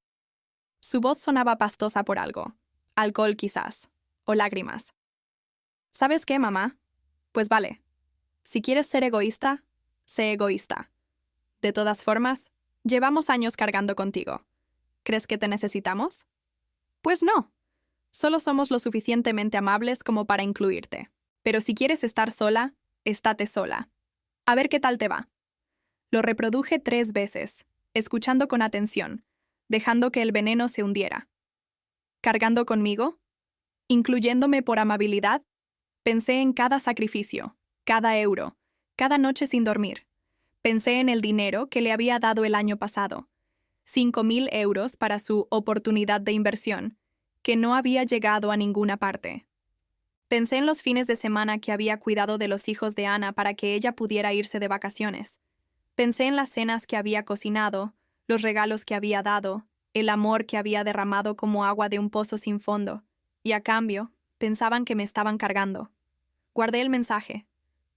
Su voz sonaba pastosa por algo. Alcohol quizás. O lágrimas. ¿Sabes qué, mamá? Pues vale. Si quieres ser egoísta, sé egoísta. De todas formas, llevamos años cargando contigo. ¿Crees que te necesitamos? Pues no. Solo somos lo suficientemente amables como para incluirte. Pero si quieres estar sola, estate sola. A ver qué tal te va. Lo reproduje 3 veces, escuchando con atención, dejando que el veneno se hundiera. ¿Cargando conmigo? ¿Incluyéndome por amabilidad? Pensé en cada sacrificio, cada euro, cada noche sin dormir. Pensé en el dinero que le había dado el año pasado, 5.000 euros para su oportunidad de inversión, que no había llegado a ninguna parte. Pensé en los fines de semana que había cuidado de los hijos de Ana para que ella pudiera irse de vacaciones. Pensé en las cenas que había cocinado, los regalos que había dado, el amor que había derramado como agua de un pozo sin fondo, y a cambio, pensaban que me estaban cargando. Guardé el mensaje.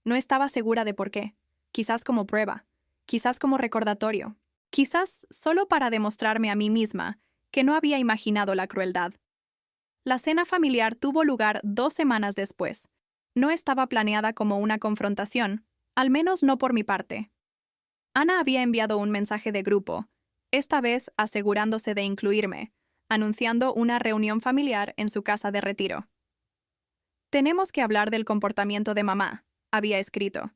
No estaba segura de por qué. Quizás como prueba, quizás como recordatorio, quizás solo para demostrarme a mí misma que no había imaginado la crueldad. La cena familiar tuvo lugar 2 semanas después. No estaba planeada como una confrontación, al menos no por mi parte. Ana había enviado un mensaje de grupo, esta vez asegurándose de incluirme, anunciando una reunión familiar en su casa de retiro. Tenemos que hablar del comportamiento de mamá, había escrito,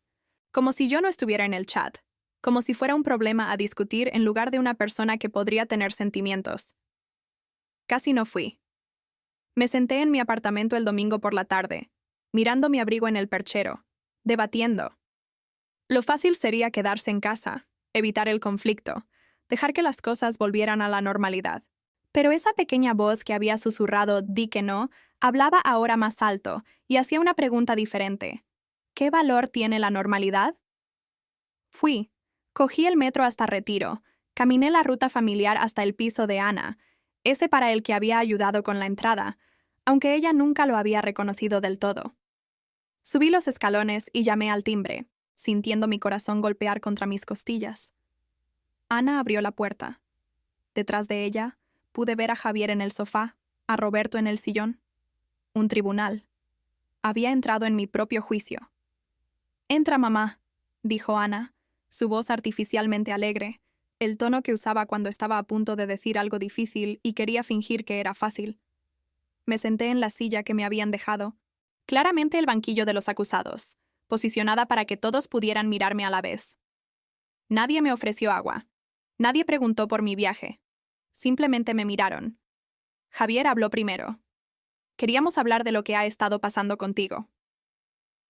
como si yo no estuviera en el chat, como si fuera un problema a discutir en lugar de una persona que podría tener sentimientos. Casi no fui. Me senté en mi apartamento el domingo por la tarde, mirando mi abrigo en el perchero, debatiendo. Lo fácil sería quedarse en casa, evitar el conflicto, dejar que las cosas volvieran a la normalidad. Pero esa pequeña voz que había susurrado «di que no» hablaba ahora más alto y hacía una pregunta diferente. ¿Qué valor tiene la normalidad? Fui. Cogí el metro hasta Retiro, caminé la ruta familiar hasta el piso de Ana, ese para el que había ayudado con la entrada, aunque ella nunca lo había reconocido del todo. Subí los escalones y llamé al timbre, sintiendo mi corazón golpear contra mis costillas. Ana abrió la puerta. Detrás de ella, pude ver a Javier en el sofá, a Roberto en el sillón. Un tribunal. Había entrado en mi propio juicio. «Entra, mamá», dijo Ana, su voz artificialmente alegre, el tono que usaba cuando estaba a punto de decir algo difícil y quería fingir que era fácil. Me senté en la silla que me habían dejado, claramente el banquillo de los acusados, posicionada para que todos pudieran mirarme a la vez. Nadie me ofreció agua. Nadie preguntó por mi viaje. Simplemente me miraron. Javier habló primero. «Queríamos hablar de lo que ha estado pasando contigo».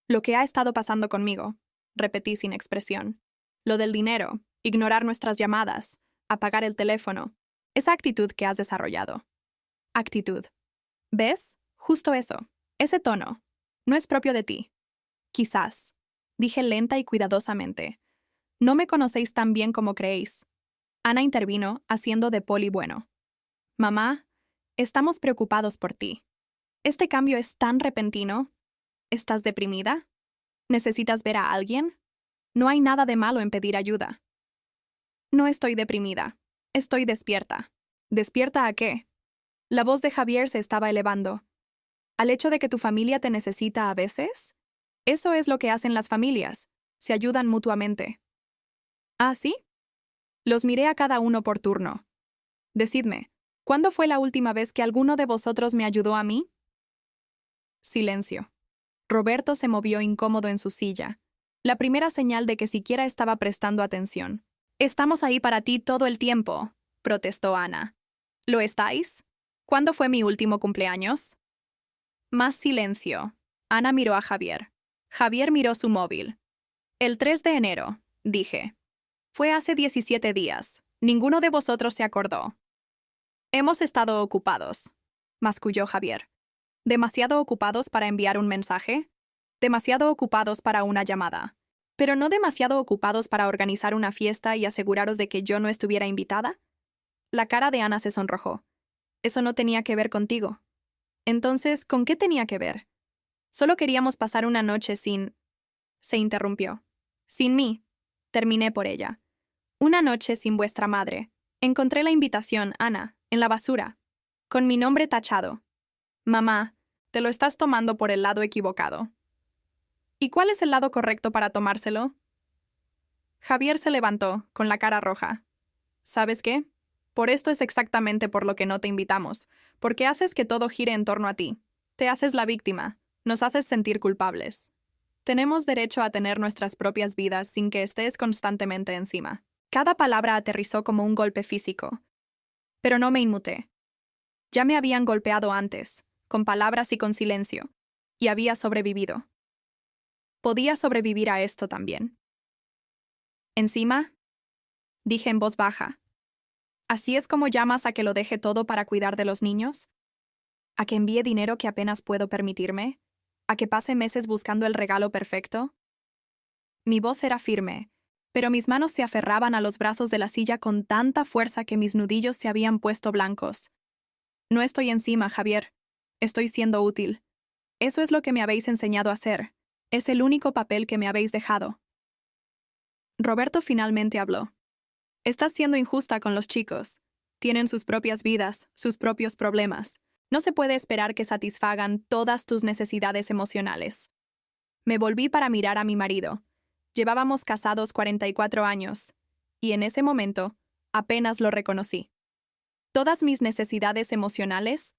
«Lo que ha estado pasando conmigo», repetí sin expresión. «Lo del dinero, ignorar nuestras llamadas, apagar el teléfono, esa actitud que has desarrollado». «Actitud. ¿Ves? Justo eso. Ese tono. No es propio de ti». «Quizás», dije lenta y cuidadosamente. «No me conocéis tan bien como creéis». Ana intervino, haciendo de poli bueno. «Mamá, estamos preocupados por ti. Este cambio es tan repentino. ¿Estás deprimida? ¿Necesitas ver a alguien? No hay nada de malo en pedir ayuda». «No estoy deprimida. Estoy despierta». «¿Despierta a qué?» La voz de Javier se estaba elevando. «¿Al hecho de que tu familia te necesita a veces? Eso es lo que hacen las familias. Se ayudan mutuamente». «¿Ah, sí?» Los miré a cada uno por turno. «Decidme, ¿cuándo fue la última vez que alguno de vosotros me ayudó a mí?» Silencio. Roberto se movió incómodo en su silla. La primera señal de que siquiera estaba prestando atención. «Estamos ahí para ti todo el tiempo», protestó Ana. «¿Lo estáis? ¿Cuándo fue mi último cumpleaños?» Más silencio. Ana miró a Javier. Javier miró su móvil. «El 3 de enero», dije. «Fue hace 17 días. Ninguno de vosotros se acordó». «Hemos estado ocupados», masculló Javier. «¿Demasiado ocupados para enviar un mensaje? Demasiado ocupados para una llamada. ¿Pero no demasiado ocupados para organizar una fiesta y aseguraros de que yo no estuviera invitada?» La cara de Ana se sonrojó. «Eso no tenía que ver contigo». «Entonces, ¿con qué tenía que ver?» «Solo queríamos pasar una noche sin...» Se interrumpió. «Sin mí». Terminé por ella. «Una noche sin vuestra madre. Encontré la invitación, Ana, en la basura, con mi nombre tachado». «Mamá, te lo estás tomando por el lado equivocado». «¿Y cuál es el lado correcto para tomárselo?» Javier se levantó, con la cara roja. «¿Sabes qué? Por esto es exactamente por lo que no te invitamos, porque haces que todo gire en torno a ti. Te haces la víctima, nos haces sentir culpables. Tenemos derecho a tener nuestras propias vidas sin que estés constantemente encima». Cada palabra aterrizó como un golpe físico. Pero no me inmuté. Ya me habían golpeado antes, con palabras y con silencio, y había sobrevivido. Podía sobrevivir a esto también. «¿Encima?», dije en voz baja. «¿Así es como llamas a que lo deje todo para cuidar de los niños? ¿A que envíe dinero que apenas puedo permitirme? ¿A que pase meses buscando el regalo perfecto?» Mi voz era firme, pero mis manos se aferraban a los brazos de la silla con tanta fuerza que mis nudillos se habían puesto blancos. «No estoy encima, Javier. Estoy siendo útil. Eso es lo que me habéis enseñado a hacer. Es el único papel que me habéis dejado». Roberto finalmente habló. «Estás siendo injusta con los chicos. Tienen sus propias vidas, sus propios problemas. No se puede esperar que satisfagan todas tus necesidades emocionales». Me volví para mirar a mi marido. Llevábamos casados 44 años, y en ese momento, Apenas lo reconocí. ¿Todas mis necesidades emocionales?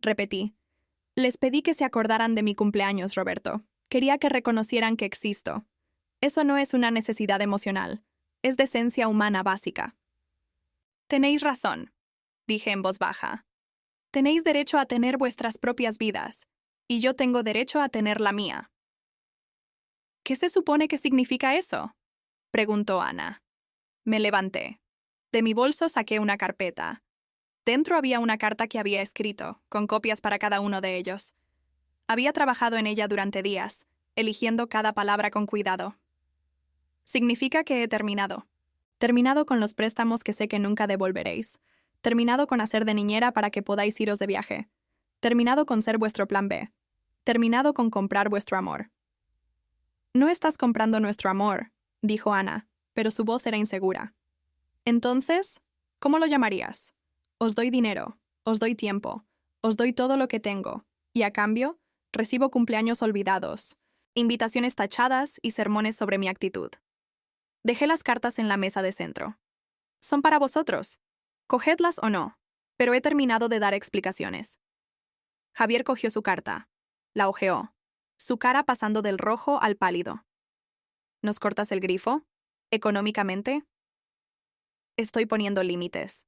Repetí. Les pedí que se acordaran de mi cumpleaños, Roberto. Quería que reconocieran que existo. Eso no es una necesidad emocional. Es decencia humana básica. Tenéis razón, dije en voz baja. Tenéis derecho a tener vuestras propias vidas, y yo tengo derecho a tener la mía. ¿Qué se supone que significa eso? Preguntó Ana. Me levanté. De mi bolso saqué una carpeta. Dentro había una carta que había escrito, con copias para cada uno de ellos. Había trabajado en ella durante días, eligiendo cada palabra con cuidado. Significa que he terminado. Terminado con los préstamos que sé que nunca devolveréis. Terminado con hacer de niñera para que podáis iros de viaje. Terminado con ser vuestro plan B. Terminado con comprar vuestro amor. No estás comprando nuestro amor, dijo Ana, pero su voz era insegura. Entonces, ¿cómo lo llamarías? Os doy dinero, os doy tiempo, os doy todo lo que tengo, y a cambio, recibo cumpleaños olvidados, invitaciones tachadas y sermones sobre mi actitud. Dejé las cartas en la mesa de centro. Son para vosotros. Cogedlas o no, pero he terminado de dar explicaciones. Javier cogió su carta. La hojeó, su cara pasando del rojo al pálido. ¿Nos cortas el grifo? ¿Económicamente? Estoy poniendo límites.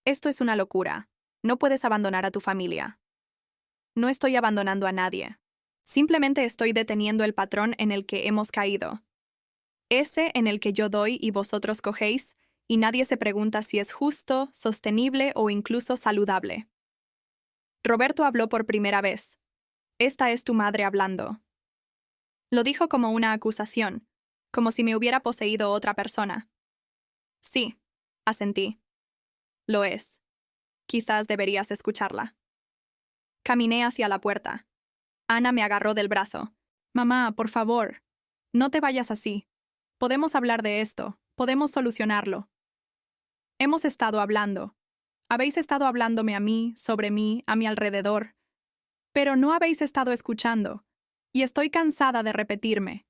Esto es una locura. No puedes abandonar a tu familia. No estoy abandonando a nadie. Simplemente estoy deteniendo el patrón en el que hemos caído. Ese en el que yo doy y vosotros cogéis, y nadie se pregunta si es justo, sostenible o incluso saludable. Roberto habló por primera vez. Esta es tu madre hablando. Lo dijo como una acusación, como si me hubiera poseído otra persona. Sí, asentí. Lo es. Quizás deberías escucharla. Caminé hacia la puerta. Ana me agarró del brazo. Mamá, por favor, no te vayas así. Podemos hablar de esto, podemos solucionarlo. Hemos estado hablando. Habéis estado hablándome a mí, sobre mí, a mi alrededor. Pero no habéis estado escuchando, y estoy cansada de repetirme.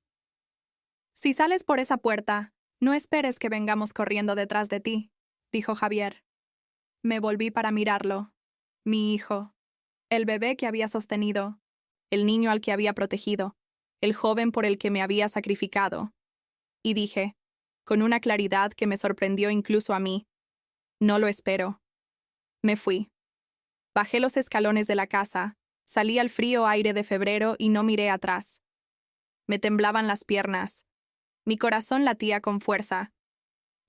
Si sales por esa puerta, no esperes que vengamos corriendo detrás de ti, dijo Javier. Me volví para mirarlo. Mi hijo. El bebé que había sostenido. El niño al que había protegido. El joven por el que me había sacrificado. Y dije, con una claridad que me sorprendió incluso a mí, no lo espero. Me fui. Bajé los escalones de la casa, salí al frío aire de febrero y no miré atrás. Me temblaban las piernas. Mi corazón latía con fuerza.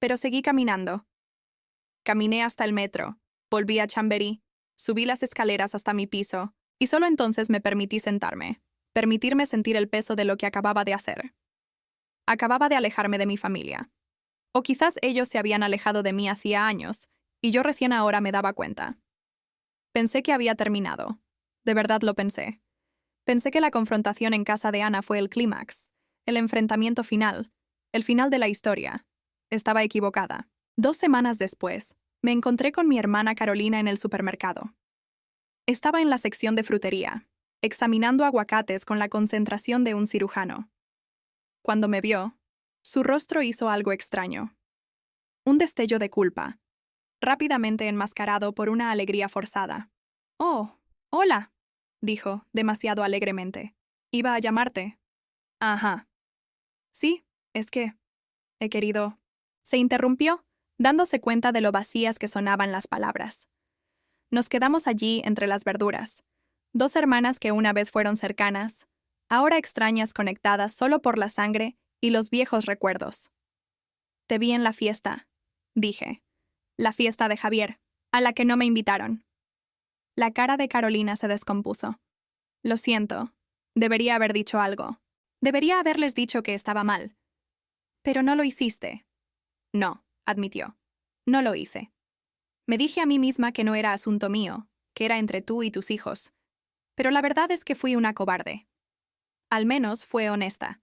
Pero seguí caminando. Caminé hasta el metro, volví a Chamberí, subí las escaleras hasta mi piso, y solo entonces me permití sentarme, permitirme sentir el peso de lo que acababa de hacer. Acababa de alejarme de mi familia. O quizás ellos se habían alejado de mí hacía años, y yo recién ahora me daba cuenta. Pensé que había terminado. De verdad lo pensé. Pensé que la confrontación en casa de Ana fue el clímax, el enfrentamiento final, el final de la historia. Estaba equivocada. 2 semanas después, me encontré con mi hermana Carolina en el supermercado. Estaba en la sección de frutería, examinando aguacates con la concentración de un cirujano. Cuando me vio, su rostro hizo algo extraño. Un destello de culpa, rápidamente enmascarado por una alegría forzada. «Oh, hola», dijo, demasiado alegremente. «Iba a llamarte». «Ajá». «Sí, es que he querido». Se interrumpió, dándose cuenta de lo vacías que sonaban las palabras. Nos quedamos allí entre las verduras. 2 hermanas que una vez fueron cercanas, ahora extrañas conectadas solo por la sangre y los viejos recuerdos. «Te vi en la fiesta», dije. «La fiesta de Javier, a la que no me invitaron». La cara de Carolina se descompuso. «Lo siento. Debería haber dicho algo. Debería haberles dicho que estaba mal». «Pero no lo hiciste». «No», admitió. «No lo hice. Me dije a mí misma que no era asunto mío, que era entre tú y tus hijos. Pero la verdad es que fui una cobarde. Al menos fue honesta.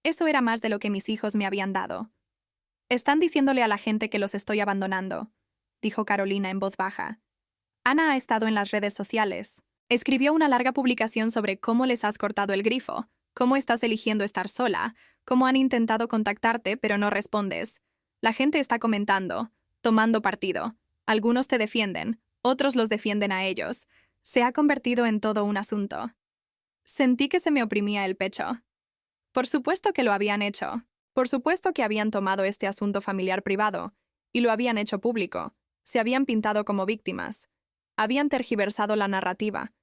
Eso era más de lo que mis hijos me habían dado». «Están diciéndole a la gente que los estoy abandonando», dijo Carolina en voz baja. «Ana ha estado en las redes sociales. Escribió una larga publicación sobre cómo les has cortado el grifo, cómo estás eligiendo estar sola, cómo han intentado contactarte pero no respondes. La gente está comentando, tomando partido. Algunos te defienden, otros los defienden a ellos. Se ha convertido en todo un asunto. Sentí que se me oprimía el pecho. Por supuesto que lo habían hecho. Por supuesto que habían tomado este asunto familiar privado y lo habían hecho público. Se habían pintado como víctimas. Habían tergiversado la narrativa.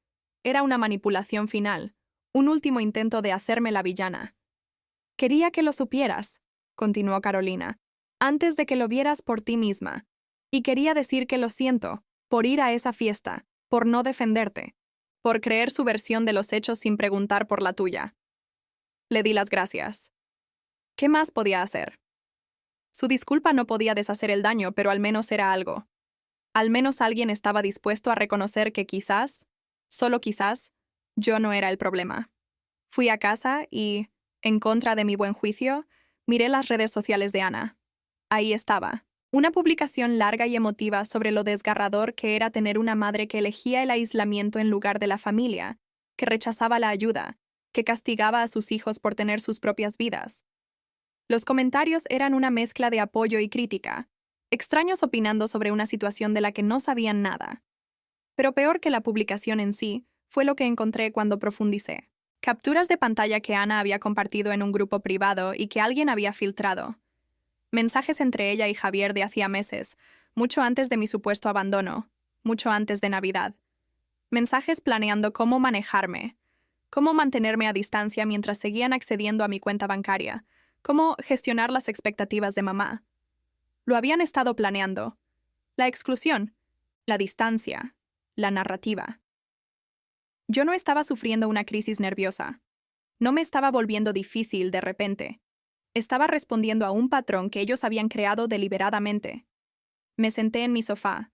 Era una manipulación final, un último intento de hacerme la villana. Quería que lo supieras, continuó Carolina, antes de que lo vieras por ti misma. Y quería decir que lo siento, por ir a esa fiesta, por no defenderte, por creer su versión de los hechos sin preguntar por la tuya. Le di las gracias. ¿Qué más podía hacer? Su disculpa no podía deshacer el daño, pero al menos era algo. Al menos alguien estaba dispuesto a reconocer que quizás, solo quizás, yo no era el problema. Fui a casa y, en contra de mi buen juicio, miré las redes sociales de Ana. Ahí estaba, una publicación larga y emotiva sobre lo desgarrador que era tener una madre que elegía el aislamiento en lugar de la familia, que rechazaba la ayuda, que castigaba a sus hijos por tener sus propias vidas. Los comentarios eran una mezcla de apoyo y crítica, extraños opinando sobre una situación de la que no sabían nada. Pero peor que la publicación en sí, fue lo que encontré cuando profundicé. Capturas de pantalla que Ana había compartido en un grupo privado y que alguien había filtrado. Mensajes entre ella y Javier de hacía meses, mucho antes de mi supuesto abandono, mucho antes de Navidad. Mensajes planeando cómo manejarme, cómo mantenerme a distancia mientras seguían accediendo a mi cuenta bancaria, cómo gestionar las expectativas de mamá. Lo habían estado planeando. La exclusión, la distancia, la narrativa. Yo no estaba sufriendo una crisis nerviosa. No me estaba volviendo difícil de repente. Estaba respondiendo a un patrón que ellos habían creado deliberadamente. Me senté en mi sofá,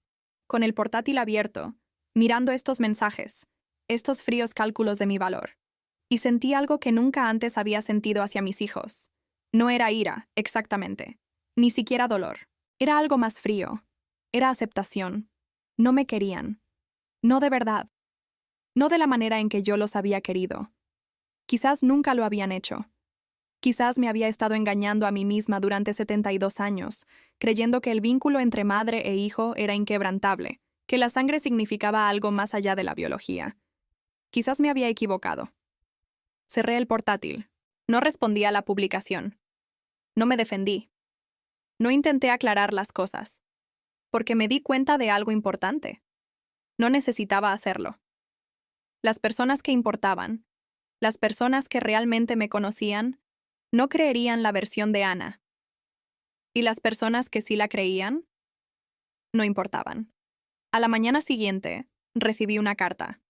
con el portátil abierto, mirando estos mensajes, estos fríos cálculos de mi valor. Y sentí algo que nunca antes había sentido hacia mis hijos. No era ira, exactamente. Ni siquiera dolor. Era algo más frío. Era aceptación. No me querían. No de verdad. No de la manera en que yo los había querido. Quizás nunca lo habían hecho. Quizás me había estado engañando a mí misma durante 72 años, creyendo que el vínculo entre madre e hijo era inquebrantable, que la sangre significaba algo más allá de la biología. Quizás me había equivocado. Cerré el portátil. No respondí a la publicación. No me defendí. No intenté aclarar las cosas. Porque me di cuenta de algo importante. No necesitaba hacerlo. Las personas que importaban, las personas que realmente me conocían, no creerían la versión de Ana. Y las personas que sí la creían, no importaban. A la mañana siguiente, recibí una carta.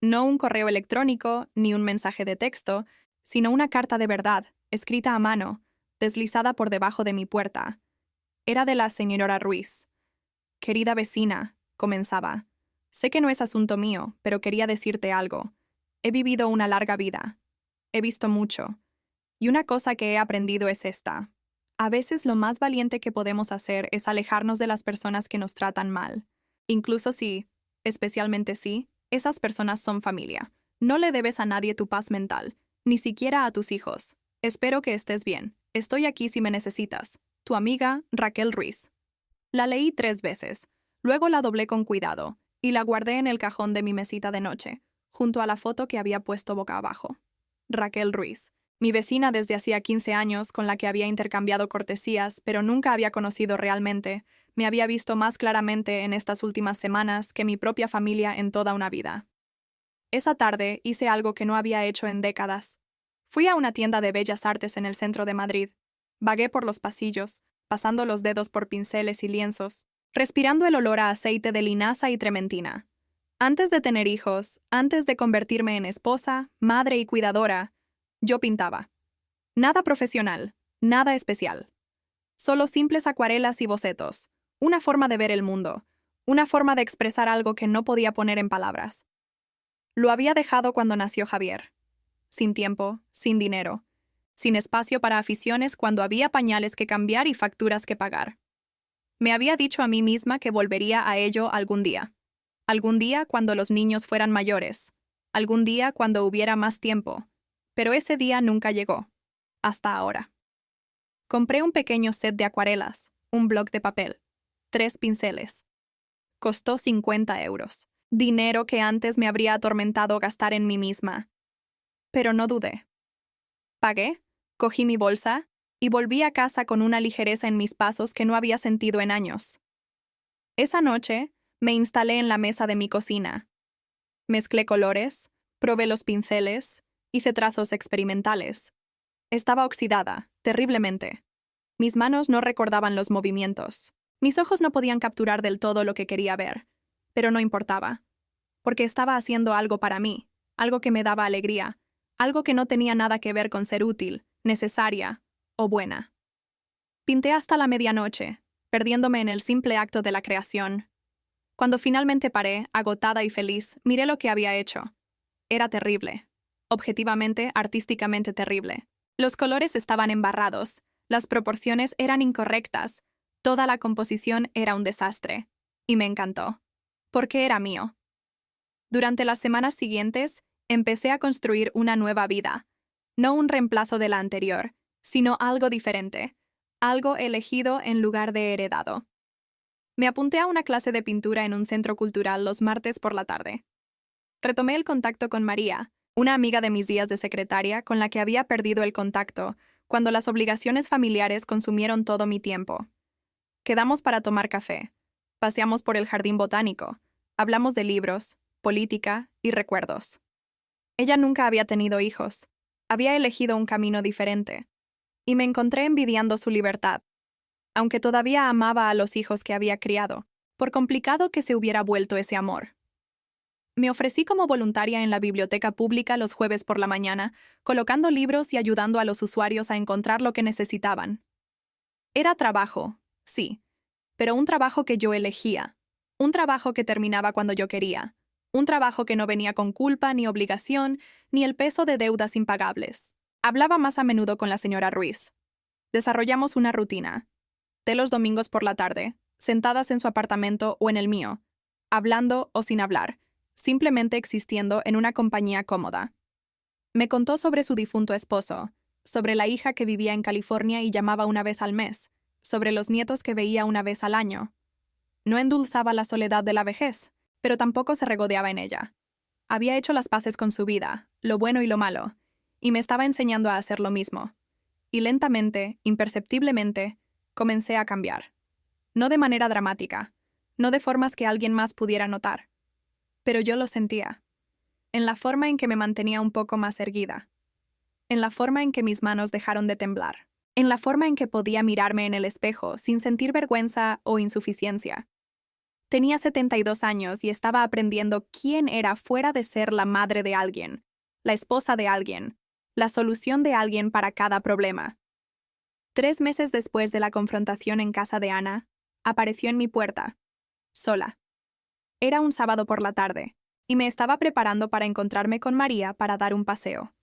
No un correo electrónico ni un mensaje de texto, sino una carta de verdad, escrita a mano, deslizada por debajo de mi puerta. Era de la señora Ruiz. Querida vecina, comenzaba. Sé que no es asunto mío, pero quería decirte algo. He vivido una larga vida. He visto mucho. Y una cosa que he aprendido es esta. A veces lo más valiente que podemos hacer es alejarnos de las personas que nos tratan mal. Incluso si, especialmente si, esas personas son familia. No le debes a nadie tu paz mental, ni siquiera a tus hijos. Espero que estés bien. Estoy aquí si me necesitas. Tu amiga, Raquel Ruiz. La leí 3 veces. Luego la doblé con cuidado y la guardé en el cajón de mi mesita de noche, junto a la foto que había puesto boca abajo. Raquel Ruiz. Mi vecina desde hacía 15 años, con la que había intercambiado cortesías, pero nunca había conocido realmente, me había visto más claramente en estas últimas semanas que mi propia familia en toda una vida. Esa tarde hice algo que no había hecho en décadas. Fui a una tienda de bellas artes en el centro de Madrid. Vagué por los pasillos, pasando los dedos por pinceles y lienzos, respirando el olor a aceite de linaza y trementina. Antes de tener hijos, antes de convertirme en esposa, madre y cuidadora, yo pintaba. Nada profesional, nada especial. Solo simples acuarelas y bocetos, una forma de ver el mundo, una forma de expresar algo que no podía poner en palabras. Lo había dejado cuando nació Javier. Sin tiempo, sin dinero, sin espacio para aficiones cuando había pañales que cambiar y facturas que pagar. Me había dicho a mí misma que volvería a ello algún día. Algún día cuando los niños fueran mayores. Algún día cuando hubiera más tiempo. Pero ese día nunca llegó. Hasta ahora. Compré un pequeño set de acuarelas, un bloc de papel, 3 pinceles. Costó 50 euros, dinero que antes me habría atormentado gastar en mí misma. Pero no dudé. Pagué, cogí mi bolsa y volví a casa con una ligereza en mis pasos que no había sentido en años. Esa noche, me instalé en la mesa de mi cocina. Mezclé colores, probé los pinceles, hice trazos experimentales. Estaba oxidada, terriblemente. Mis manos no recordaban los movimientos. Mis ojos no podían capturar del todo lo que quería ver, pero no importaba, porque estaba haciendo algo para mí, algo que me daba alegría, algo que no tenía nada que ver con ser útil, necesaria o buena. Pinté hasta la medianoche, perdiéndome en el simple acto de la creación. Cuando finalmente paré, agotada y feliz, miré lo que había hecho. Era terrible. Objetivamente, artísticamente terrible. Los colores estaban embarrados, las proporciones eran incorrectas, toda la composición era un desastre. Y me encantó. Porque era mío. Durante las semanas siguientes, empecé a construir una nueva vida. No un reemplazo de la anterior, sino algo diferente. Algo elegido en lugar de heredado. Me apunté a una clase de pintura en un centro cultural los martes por la tarde. Retomé el contacto con María, una amiga de mis días de secretaria con la que había perdido el contacto cuando las obligaciones familiares consumieron todo mi tiempo. Quedamos para tomar café. Paseamos por el jardín botánico. Hablamos de libros, política y recuerdos. Ella nunca había tenido hijos. Había elegido un camino diferente. Y me encontré envidiando su libertad, aunque todavía amaba a los hijos que había criado, por complicado que se hubiera vuelto ese amor. Me ofrecí como voluntaria en la biblioteca pública los jueves por la mañana, colocando libros y ayudando a los usuarios a encontrar lo que necesitaban. Era trabajo, sí, pero un trabajo que yo elegía, un trabajo que terminaba cuando yo quería, un trabajo que no venía con culpa ni obligación, ni el peso de deudas impagables. Hablaba más a menudo con la señora Ruiz. Desarrollamos una rutina. De los domingos por la tarde, sentadas en su apartamento o en el mío, hablando o sin hablar, simplemente existiendo en una compañía cómoda. Me contó sobre su difunto esposo, sobre la hija que vivía en California y llamaba una vez al mes, sobre los nietos que veía una vez al año. No endulzaba la soledad de la vejez, pero tampoco se regodeaba en ella. Había hecho las paces con su vida, lo bueno y lo malo, y me estaba enseñando a hacer lo mismo. Y lentamente, imperceptiblemente, comencé a cambiar. No de manera dramática, no de formas que alguien más pudiera notar. Pero yo lo sentía. En la forma en que me mantenía un poco más erguida. En la forma en que mis manos dejaron de temblar. En la forma en que podía mirarme en el espejo sin sentir vergüenza o insuficiencia. Tenía 72 años y estaba aprendiendo quién era fuera de ser la madre de alguien, la esposa de alguien, la solución de alguien para cada problema. 3 meses después de la confrontación en casa de Ana, apareció en mi puerta, sola. Era un sábado por la tarde, y me estaba preparando para encontrarme con María para dar un paseo.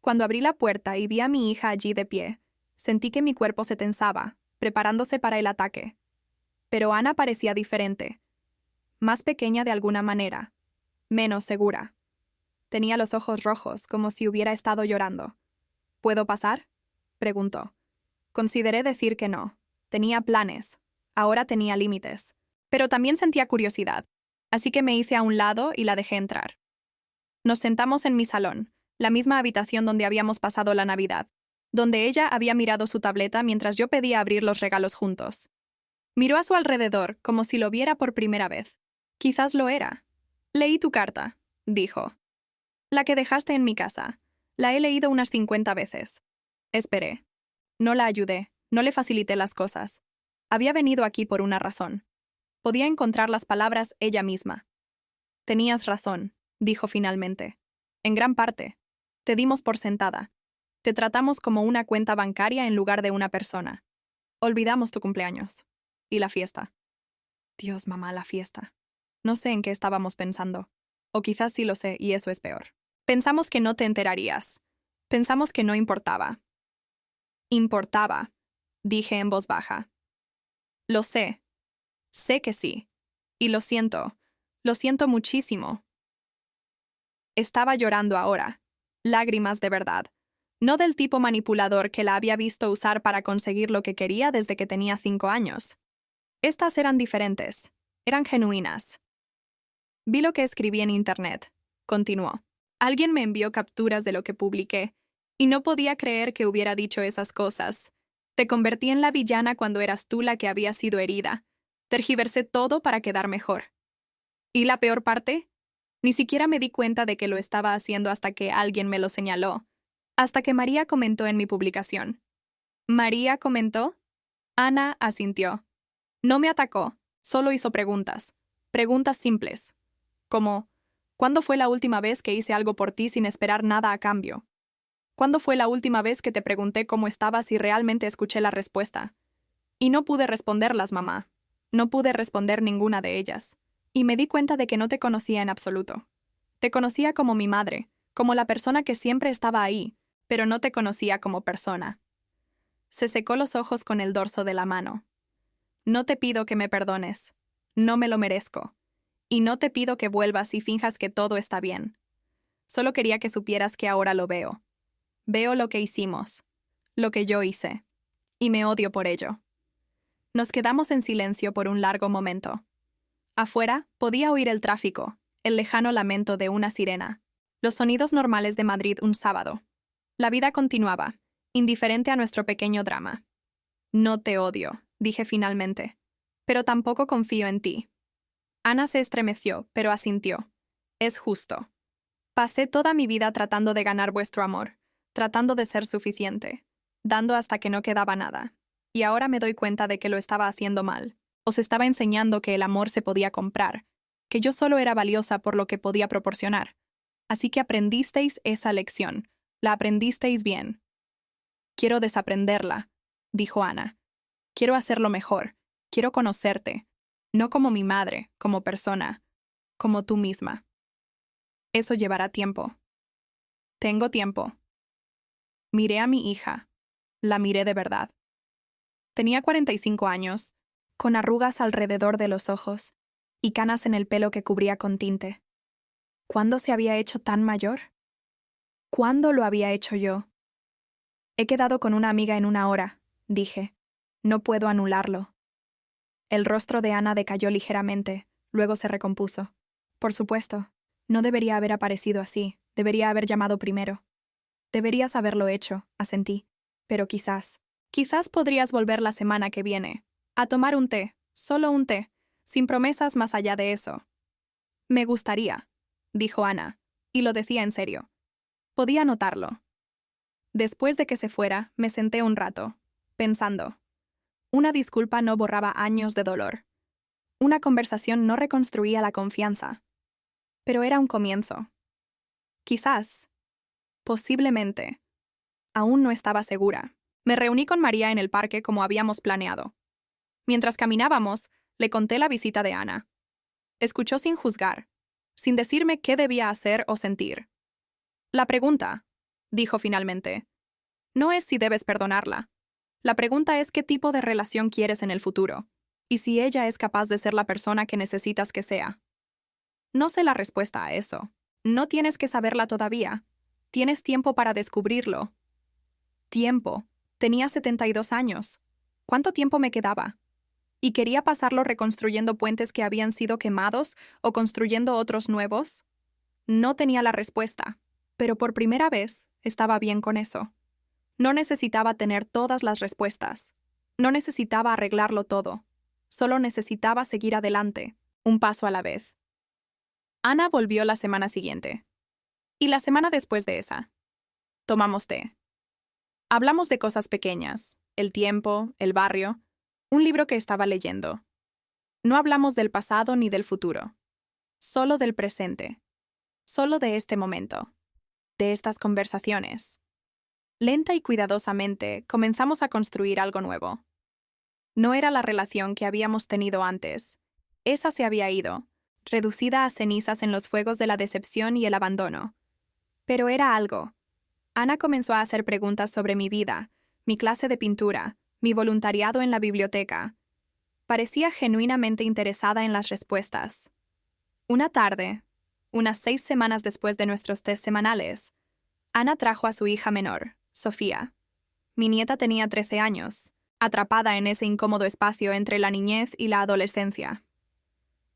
Cuando abrí la puerta y vi a mi hija allí de pie, sentí que mi cuerpo se tensaba, preparándose para el ataque. Pero Ana parecía diferente, más pequeña de alguna manera, menos segura. Tenía los ojos rojos, como si hubiera estado llorando. ¿Puedo pasar?, preguntó. Consideré decir que no. Tenía planes. Ahora tenía límites. Pero también sentía curiosidad, así que me hice a un lado y la dejé entrar. Nos sentamos en mi salón, la misma habitación donde habíamos pasado la Navidad, donde ella había mirado su tableta mientras yo pedía abrir los regalos juntos. Miró a su alrededor como si lo viera por primera vez. Quizás lo era. Leí tu carta, dijo. La que dejaste en mi casa. La he leído unas 50 veces. Esperé. No la ayudé, no le facilité las cosas. Había venido aquí por una razón. Podía encontrar las palabras ella misma. Tenías razón, dijo finalmente. En gran parte. Te dimos por sentada. Te tratamos como una cuenta bancaria en lugar de una persona. Olvidamos tu cumpleaños. Y la fiesta. Dios, mamá, la fiesta. No sé en qué estábamos pensando. O quizás sí lo sé y eso es peor. Pensamos que no te enterarías. Pensamos que no importaba. Importaba, dije en voz baja. Lo sé. Sé que sí. Y lo siento muchísimo. Estaba llorando ahora. Lágrimas de verdad. No del tipo manipulador que la había visto usar para conseguir lo que quería desde que tenía 5 años. Estas eran diferentes. Eran genuinas. Vi lo que escribí en Internet. Continuó. Alguien me envió capturas de lo que publiqué, y no podía creer que hubiera dicho esas cosas. Te convertí en la villana cuando eras tú la que había sido herida. Tergiversé todo para quedar mejor. ¿Y la peor parte? Ni siquiera me di cuenta de que lo estaba haciendo hasta que alguien me lo señaló. Hasta que María comentó en mi publicación. ¿María comentó? Ana asintió. No me atacó, solo hizo preguntas. Preguntas simples. Como, ¿cuándo fue la última vez que hice algo por ti sin esperar nada a cambio? ¿Cuándo fue la última vez que te pregunté cómo estabas y realmente escuché la respuesta? Y no pude responderlas, mamá. No pude responder ninguna de ellas. Y me di cuenta de que no te conocía en absoluto. Te conocía como mi madre, como la persona que siempre estaba ahí, pero no te conocía como persona. Se secó los ojos con el dorso de la mano. No te pido que me perdones. No me lo merezco. Y no te pido que vuelvas y finjas que todo está bien. Solo quería que supieras que ahora lo veo. Veo lo que hicimos, lo que yo hice, y me odio por ello. Nos quedamos en silencio por un largo momento. Afuera podía oír el tráfico, el lejano lamento de una sirena, los sonidos normales de Madrid un sábado. La vida continuaba, indiferente a nuestro pequeño drama. No te odio, dije finalmente, pero tampoco confío en ti. Ana se estremeció, pero asintió. Es justo. Pasé toda mi vida tratando de ganar vuestro amor, tratando de ser suficiente, dando hasta que no quedaba nada. Y ahora me doy cuenta de que lo estaba haciendo mal. Os estaba enseñando que el amor se podía comprar, que yo solo era valiosa por lo que podía proporcionar. Así que aprendisteis esa lección. La aprendisteis bien. Quiero desaprenderla, dijo Ana. Quiero hacerlo mejor. Quiero conocerte. No como mi madre, como persona, como tú misma. Eso llevará tiempo. Tengo tiempo. Miré a mi hija. La miré de verdad. Tenía 45 años, con arrugas alrededor de los ojos y canas en el pelo que cubría con tinte. ¿Cuándo se había hecho tan mayor? ¿Cuándo lo había hecho yo? He quedado con una amiga en 1 hora, dije. No puedo anularlo. El rostro de Ana decayó ligeramente, luego se recompuso. Por supuesto, no debería haber aparecido así, debería haber llamado primero. Deberías haberlo hecho, asentí. Pero quizás podrías volver la semana que viene, a tomar un té, solo un té, sin promesas más allá de eso. Me gustaría, dijo Ana, y lo decía en serio. Podía notarlo. Después de que se fuera, me senté un rato, pensando. Una disculpa no borraba años de dolor. Una conversación no reconstruía la confianza. Pero era un comienzo. Quizás, posiblemente, aún no estaba segura. Me reuní con María en el parque como habíamos planeado. Mientras caminábamos, le conté la visita de Ana. Escuchó sin juzgar, sin decirme qué debía hacer o sentir. La pregunta, dijo finalmente, no es si debes perdonarla. La pregunta es qué tipo de relación quieres en el futuro, y si ella es capaz de ser la persona que necesitas que sea. No sé la respuesta a eso. No tienes que saberla todavía. Tienes tiempo para descubrirlo. Tiempo. Tenía 72 años. ¿Cuánto tiempo me quedaba? ¿Y quería pasarlo reconstruyendo puentes que habían sido quemados o construyendo otros nuevos? No tenía la respuesta, pero por primera vez estaba bien con eso. No necesitaba tener todas las respuestas. No necesitaba arreglarlo todo. Solo necesitaba seguir adelante, un paso a la vez. Ana volvió la semana siguiente. Y la semana después de esa. Tomamos té. Hablamos de cosas pequeñas, el tiempo, el barrio, un libro que estaba leyendo. No hablamos del pasado ni del futuro. Solo del presente. Solo de este momento. De estas conversaciones. Lenta y cuidadosamente comenzamos a construir algo nuevo. No era la relación que habíamos tenido antes. Esa se había ido, reducida a cenizas en los fuegos de la decepción y el abandono. Pero era algo. Ana comenzó a hacer preguntas sobre mi vida, mi clase de pintura, mi voluntariado en la biblioteca. Parecía genuinamente interesada en las respuestas. Una tarde, unas 6 semanas después de nuestros test semanales, Ana trajo a su hija menor, Sofía. Mi nieta tenía 13 años, atrapada en ese incómodo espacio entre la niñez y la adolescencia.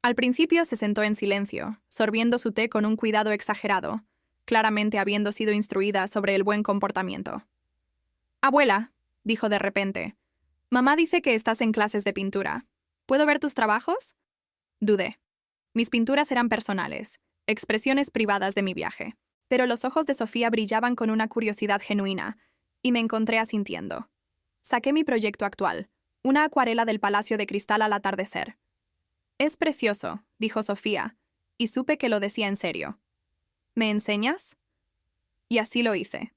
Al principio se sentó en silencio, sorbiendo su té con un cuidado exagerado, claramente habiendo sido instruida sobre el buen comportamiento. «Abuela», dijo de repente, «mamá dice que estás en clases de pintura. ¿Puedo ver tus trabajos?» Dudé. Mis pinturas eran personales, expresiones privadas de mi viaje, pero los ojos de Sofía brillaban con una curiosidad genuina, y me encontré asintiendo. Saqué mi proyecto actual, una acuarela del Palacio de Cristal al atardecer. «Es precioso», dijo Sofía, y supe que lo decía en serio. «¿Me enseñas?» Y así lo hice.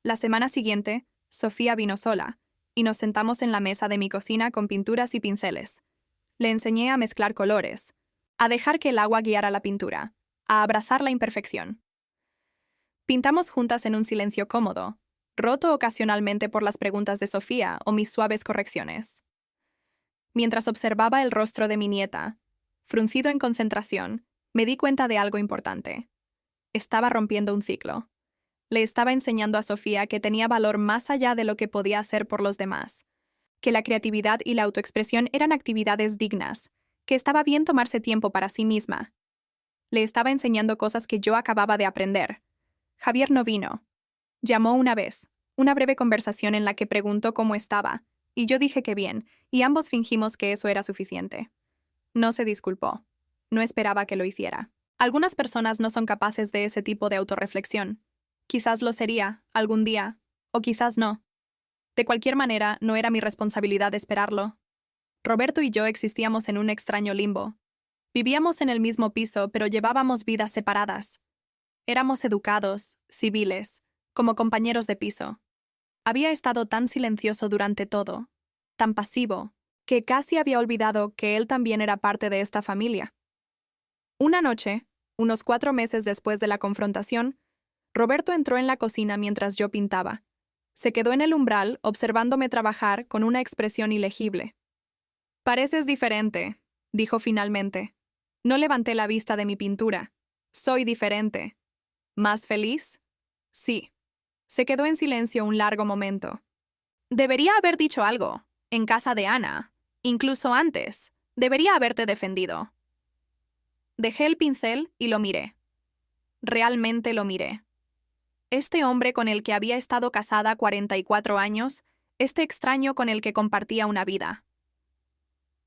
La semana siguiente, Sofía vino sola, y nos sentamos en la mesa de mi cocina con pinturas y pinceles. Le enseñé a mezclar colores, a dejar que el agua guiara la pintura, a abrazar la imperfección. Pintamos juntas en un silencio cómodo, roto ocasionalmente por las preguntas de Sofía o mis suaves correcciones. Mientras observaba el rostro de mi nieta, fruncido en concentración, me di cuenta de algo importante. Estaba rompiendo un ciclo. Le estaba enseñando a Sofía que tenía valor más allá de lo que podía hacer por los demás, que la creatividad y la autoexpresión eran actividades dignas, que estaba bien tomarse tiempo para sí misma. Le estaba enseñando cosas que yo acababa de aprender. Javier no vino. Llamó una vez, una breve conversación en la que preguntó cómo estaba, y yo dije que bien, y ambos fingimos que eso era suficiente. No se disculpó. No esperaba que lo hiciera. Algunas personas no son capaces de ese tipo de autorreflexión. Quizás lo sería, algún día, o quizás no. De cualquier manera, no era mi responsabilidad esperarlo. Roberto y yo existíamos en un extraño limbo. Vivíamos en el mismo piso, pero llevábamos vidas separadas. Éramos educados, civiles, como compañeros de piso. Había estado tan silencioso durante todo, tan pasivo, que casi había olvidado que él también era parte de esta familia. Una noche, unos 4 meses después de la confrontación, Roberto entró en la cocina mientras yo pintaba. Se quedó en el umbral observándome trabajar con una expresión ilegible. «Pareces diferente», dijo finalmente. No levanté la vista de mi pintura. «Soy diferente». «¿Más feliz?» «Sí». Se quedó en silencio un largo momento. «Debería haber dicho algo, en casa de Ana, incluso antes. Debería haberte defendido». Dejé el pincel y lo miré. Realmente lo miré. Este hombre con el que había estado casada 44 años, este extraño con el que compartía una vida.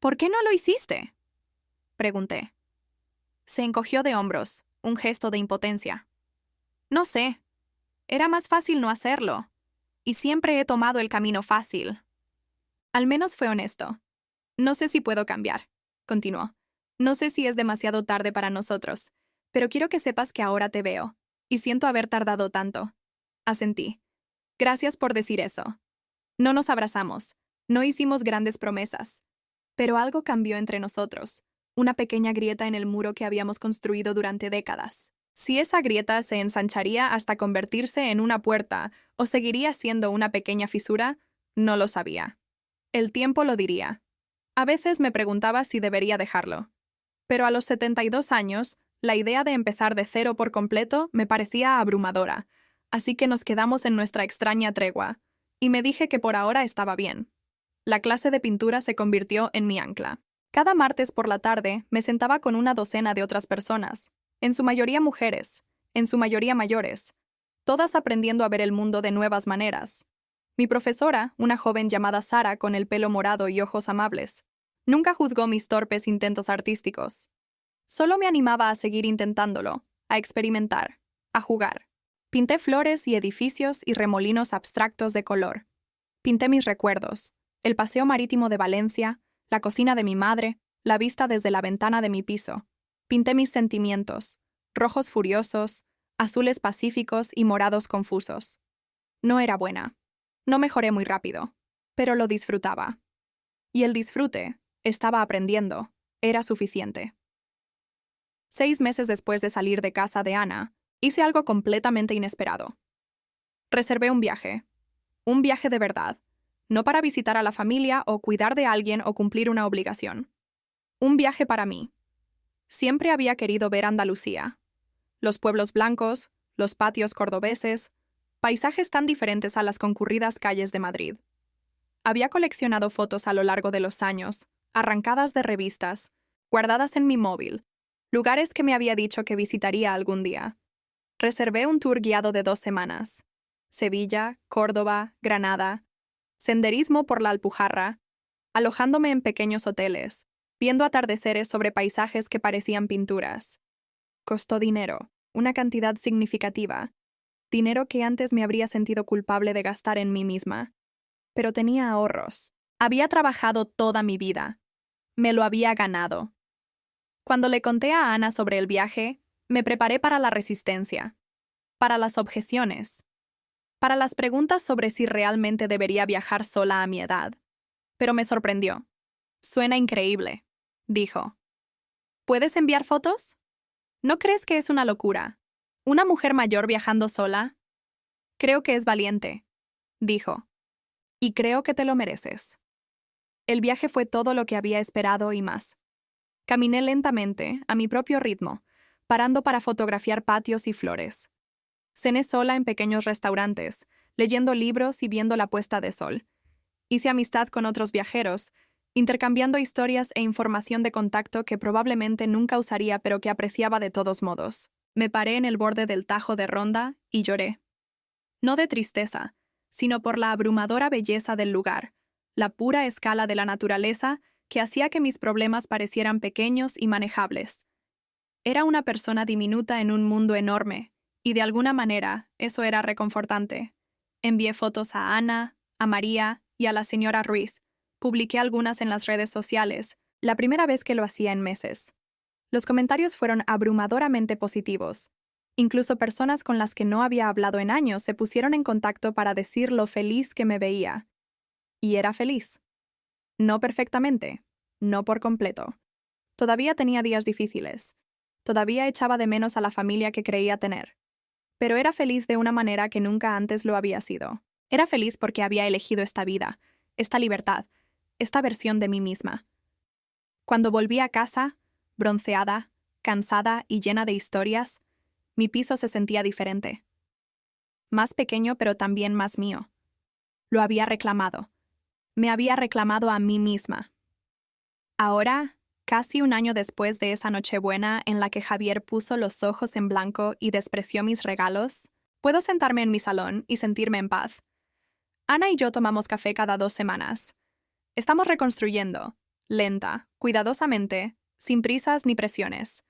«¿Por qué no lo hiciste?», pregunté. Se encogió de hombros, un gesto de impotencia. «No sé. Era más fácil no hacerlo. Y siempre he tomado el camino fácil». Al menos fue honesto. «No sé si puedo cambiar», continuó. «No sé si es demasiado tarde para nosotros, pero quiero que sepas que ahora te veo, y siento haber tardado tanto». Asentí. «Gracias por decir eso». No nos abrazamos, no hicimos grandes promesas. Pero algo cambió entre nosotros, una pequeña grieta en el muro que habíamos construido durante décadas. Si esa grieta se ensancharía hasta convertirse en una puerta o seguiría siendo una pequeña fisura, no lo sabía. El tiempo lo diría. A veces me preguntaba si debería dejarlo. Pero a los 72 años, la idea de empezar de cero por completo me parecía abrumadora, así que nos quedamos en nuestra extraña tregua, y me dije que por ahora estaba bien. La clase de pintura se convirtió en mi ancla. Cada martes por la tarde me sentaba con una docena de otras personas, en su mayoría mujeres, en su mayoría mayores, todas aprendiendo a ver el mundo de nuevas maneras. Mi profesora, una joven llamada Sara con el pelo morado y ojos amables, nunca juzgó mis torpes intentos artísticos. Solo me animaba a seguir intentándolo, a experimentar, a jugar. Pinté flores y edificios y remolinos abstractos de color. Pinté mis recuerdos, el paseo marítimo de Valencia, la cocina de mi madre, la vista desde la ventana de mi piso. Pinté mis sentimientos, rojos furiosos, azules pacíficos y morados confusos. No era buena. No mejoré muy rápido, pero lo disfrutaba. Y el disfrute, estaba aprendiendo, era suficiente. 6 meses después de salir de casa de Ana, hice algo completamente inesperado. Reservé un viaje de verdad, no para visitar a la familia o cuidar de alguien o cumplir una obligación. Un viaje para mí. Siempre había querido ver Andalucía. Los pueblos blancos, los patios cordobeses, Paisajes tan diferentes a las concurridas calles de Madrid. Había coleccionado fotos a lo largo de los años, arrancadas de revistas, guardadas en mi móvil, lugares que me había dicho que visitaría algún día. Reservé un tour guiado de 2 semanas. Sevilla, Córdoba, Granada, senderismo por la Alpujarra, alojándome en pequeños hoteles, viendo atardeceres sobre paisajes que parecían pinturas. Costó dinero, una cantidad significativa, dinero que antes me habría sentido culpable de gastar en mí misma. Pero tenía ahorros. Había trabajado toda mi vida. Me lo había ganado. Cuando le conté a Ana sobre el viaje, me preparé para la resistencia, para las objeciones, para las preguntas sobre si realmente debería viajar sola a mi edad. Pero me sorprendió. Suena increíble, dijo. ¿Puedes enviar fotos? ¿No crees que es una locura? ¿Una mujer mayor viajando sola? Creo que es valiente, dijo. Y creo que te lo mereces. El viaje fue todo lo que había esperado y más. Caminé lentamente, a mi propio ritmo, parando para fotografiar patios y flores. Cené sola en pequeños restaurantes, leyendo libros y viendo la puesta de sol. Hice amistad con otros viajeros, intercambiando historias e información de contacto que probablemente nunca usaría pero que apreciaba de todos modos. Me paré en el borde del Tajo de Ronda y lloré. No de tristeza, sino por la abrumadora belleza del lugar, la pura escala de la naturaleza que hacía que mis problemas parecieran pequeños y manejables. Era una persona diminuta en un mundo enorme, y de alguna manera eso era reconfortante. Envié fotos a Ana, a María y a la señora Ruiz. Publiqué algunas en las redes sociales, la primera vez que lo hacía en meses. Los comentarios fueron abrumadoramente positivos. Incluso personas con las que no había hablado en años se pusieron en contacto para decir lo feliz que me veía. Y era feliz. No perfectamente, no por completo. Todavía tenía días difíciles. Todavía echaba de menos a la familia que creía tener. Pero era feliz de una manera que nunca antes lo había sido. Era feliz porque había elegido esta vida, esta libertad, esta versión de mí misma. Cuando volví a casa, bronceada, cansada y llena de historias, mi piso se sentía diferente. Más pequeño pero también más mío. Lo había reclamado. Me había reclamado a mí misma. Ahora, casi un año después de esa Nochebuena en la que Javier puso los ojos en blanco y despreció mis regalos, puedo sentarme en mi salón y sentirme en paz. Ana y yo tomamos café cada 2 semanas. Estamos reconstruyendo, lenta, cuidadosamente, sin prisas ni presiones.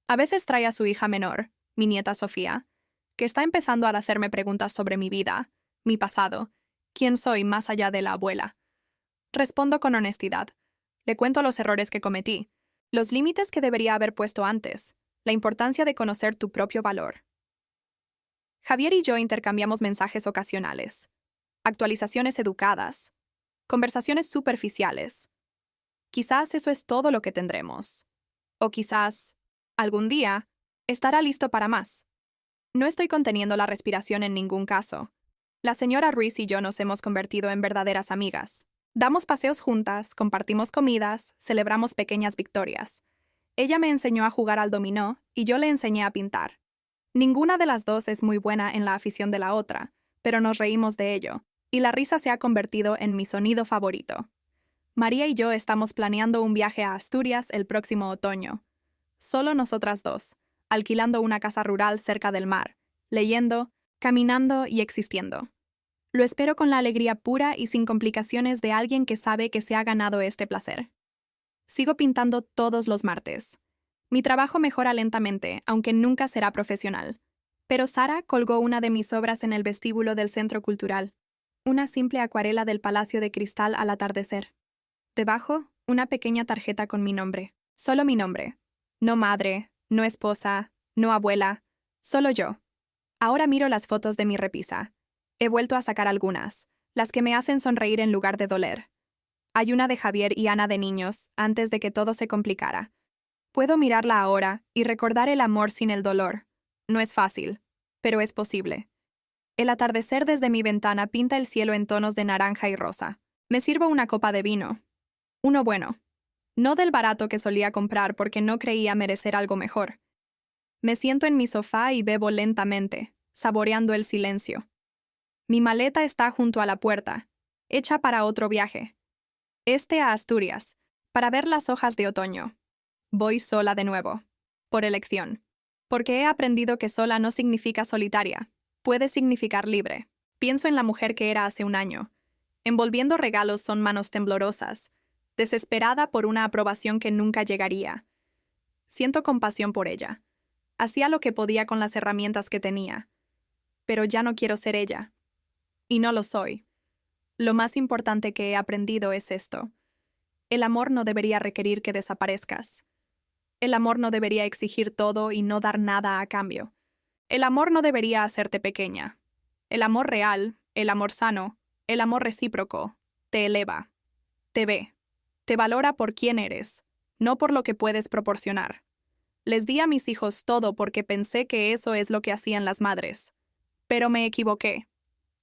A veces trae a su hija menor, mi nieta Sofía, que está empezando a hacerme preguntas sobre mi vida, mi pasado, quién soy más allá de la abuela. Respondo con honestidad. Le cuento los errores que cometí, los límites que debería haber puesto antes, la importancia de conocer tu propio valor. Javier y yo intercambiamos mensajes ocasionales, actualizaciones educadas, conversaciones superficiales. Quizás eso es todo lo que tendremos. O quizás, algún día, estará listo para más. No estoy conteniendo la respiración en ningún caso. La señora Ruiz y yo nos hemos convertido en verdaderas amigas. Damos paseos juntas, compartimos comidas, celebramos pequeñas victorias. Ella me enseñó a jugar al dominó y yo le enseñé a pintar. Ninguna de las dos es muy buena en la afición de la otra, pero nos reímos de ello, y la risa se ha convertido en mi sonido favorito. María y yo estamos planeando un viaje a Asturias el próximo otoño. Solo nosotras dos, alquilando una casa rural cerca del mar, leyendo, caminando y existiendo. Lo espero con la alegría pura y sin complicaciones de alguien que sabe que se ha ganado este placer. Sigo pintando todos los martes. Mi trabajo mejora lentamente, aunque nunca será profesional. Pero Sara colgó una de mis obras en el vestíbulo del Centro Cultural. Una simple acuarela del Palacio de Cristal al atardecer. Debajo, una pequeña tarjeta con mi nombre. Solo mi nombre. No madre, no esposa, no abuela. Solo yo. Ahora miro las fotos de mi repisa. He vuelto a sacar algunas, las que me hacen sonreír en lugar de doler. Hay una de Javier y Ana de niños, antes de que todo se complicara. Puedo mirarla ahora y recordar el amor sin el dolor. No es fácil, pero es posible. El atardecer desde mi ventana pinta el cielo en tonos de naranja y rosa. Me sirvo una copa de vino. Uno bueno. No del barato que solía comprar porque no creía merecer algo mejor. Me siento en mi sofá y bebo lentamente, saboreando el silencio. Mi maleta está junto a la puerta, hecha para otro viaje. A Asturias, para ver las hojas de otoño. Voy sola de nuevo, por elección. Porque he aprendido que sola no significa solitaria, puede significar libre. Pienso en la mujer que era hace un año. Envolviendo regalos son manos temblorosas, desesperada por una aprobación que nunca llegaría. Siento compasión por ella. Hacía lo que podía con las herramientas que tenía. Pero ya no quiero ser ella. Y no lo soy. Lo más importante que he aprendido es esto. El amor no debería requerir que desaparezcas. El amor no debería exigir todo y no dar nada a cambio. El amor no debería hacerte pequeña. El amor real, el amor sano, el amor recíproco, te eleva, te ve, te valora por quién eres, no por lo que puedes proporcionar. Les di a mis hijos todo porque pensé que eso es lo que hacían las madres. Pero me equivoqué.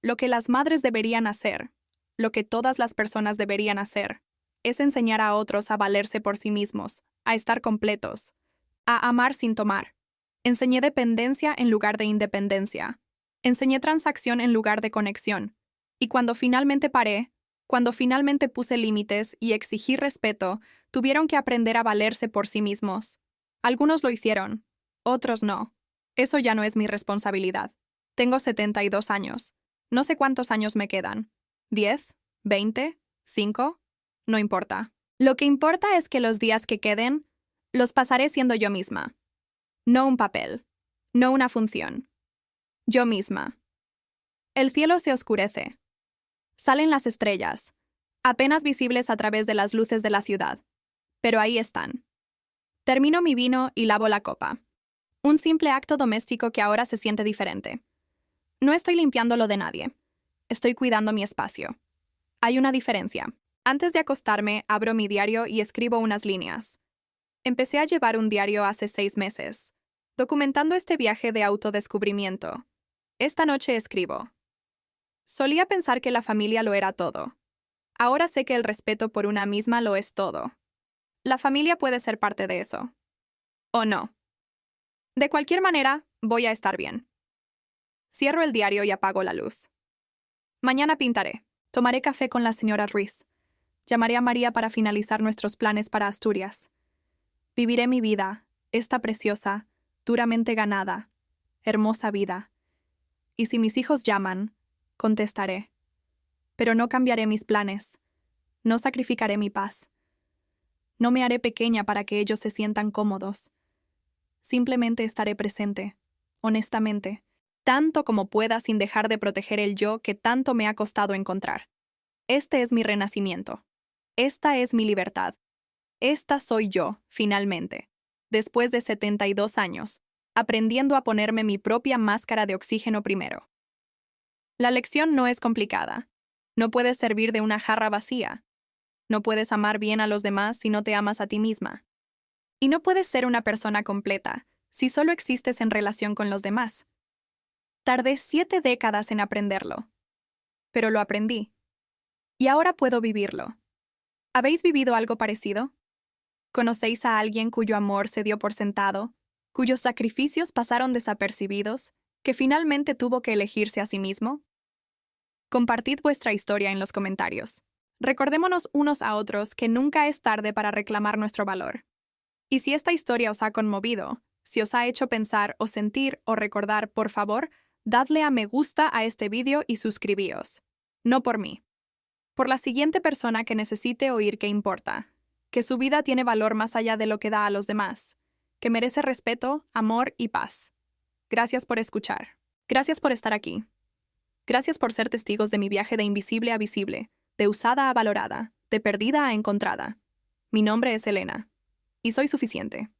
Lo que las madres deberían hacer, lo que todas las personas deberían hacer, es enseñar a otros a valerse por sí mismos, a estar completos, a amar sin tomar. Enseñé dependencia en lugar de independencia. Enseñé transacción en lugar de conexión. Y cuando finalmente paré, cuando finalmente puse límites y exigí respeto, tuvieron que aprender a valerse por sí mismos. Algunos lo hicieron, otros no. Eso ya no es mi responsabilidad. Tengo 72 años. No sé cuántos años me quedan. ¿10? ¿20? ¿5? No importa. Lo que importa es que los días que queden, los pasaré siendo yo misma. No un papel. No una función. Yo misma. El cielo se oscurece. Salen las estrellas, apenas visibles a través de las luces de la ciudad. Pero ahí están. Termino mi vino y lavo la copa. Un simple acto doméstico que ahora se siente diferente. No estoy limpiando lo de nadie. Estoy cuidando mi espacio. Hay una diferencia. Antes de acostarme, abro mi diario y escribo unas líneas. Empecé a llevar un diario hace 6 meses, documentando este viaje de autodescubrimiento. Esta noche escribo. Solía pensar que la familia lo era todo. Ahora sé que el respeto por una misma lo es todo. La familia puede ser parte de eso. O no. De cualquier manera, voy a estar bien. Cierro el diario y apago la luz. Mañana pintaré. Tomaré café con la señora Ruiz. Llamaré a María para finalizar nuestros planes para Asturias. Viviré mi vida, esta preciosa, duramente ganada, hermosa vida. Y si mis hijos llaman, contestaré. Pero no cambiaré mis planes. No sacrificaré mi paz. No me haré pequeña para que ellos se sientan cómodos. Simplemente estaré presente, honestamente, tanto como pueda sin dejar de proteger el yo que tanto me ha costado encontrar. Este es mi renacimiento. Esta es mi libertad. Esta soy yo, finalmente, después de 72 años, aprendiendo a ponerme mi propia máscara de oxígeno primero. La lección no es complicada. No puedes servir de una jarra vacía. No puedes amar bien a los demás si no te amas a ti misma. Y no puedes ser una persona completa si solo existes en relación con los demás. Tardé 7 décadas en aprenderlo. Pero lo aprendí. Y ahora puedo vivirlo. ¿Habéis vivido algo parecido? ¿Conocéis a alguien cuyo amor se dio por sentado, cuyos sacrificios pasaron desapercibidos, que finalmente tuvo que elegirse a sí mismo? Compartid vuestra historia en los comentarios. Recordémonos unos a otros que nunca es tarde para reclamar nuestro valor. Y si esta historia os ha conmovido, si os ha hecho pensar o sentir o recordar, por favor, dadle a me gusta a este vídeo y suscribíos. No por mí. Por la siguiente persona que necesite oír que importa, que su vida tiene valor más allá de lo que da a los demás, que merece respeto, amor y paz. Gracias por escuchar. Gracias por estar aquí. Gracias por ser testigos de mi viaje de invisible a visible, de usada a valorada, de perdida a encontrada. Mi nombre es Elena, y soy suficiente.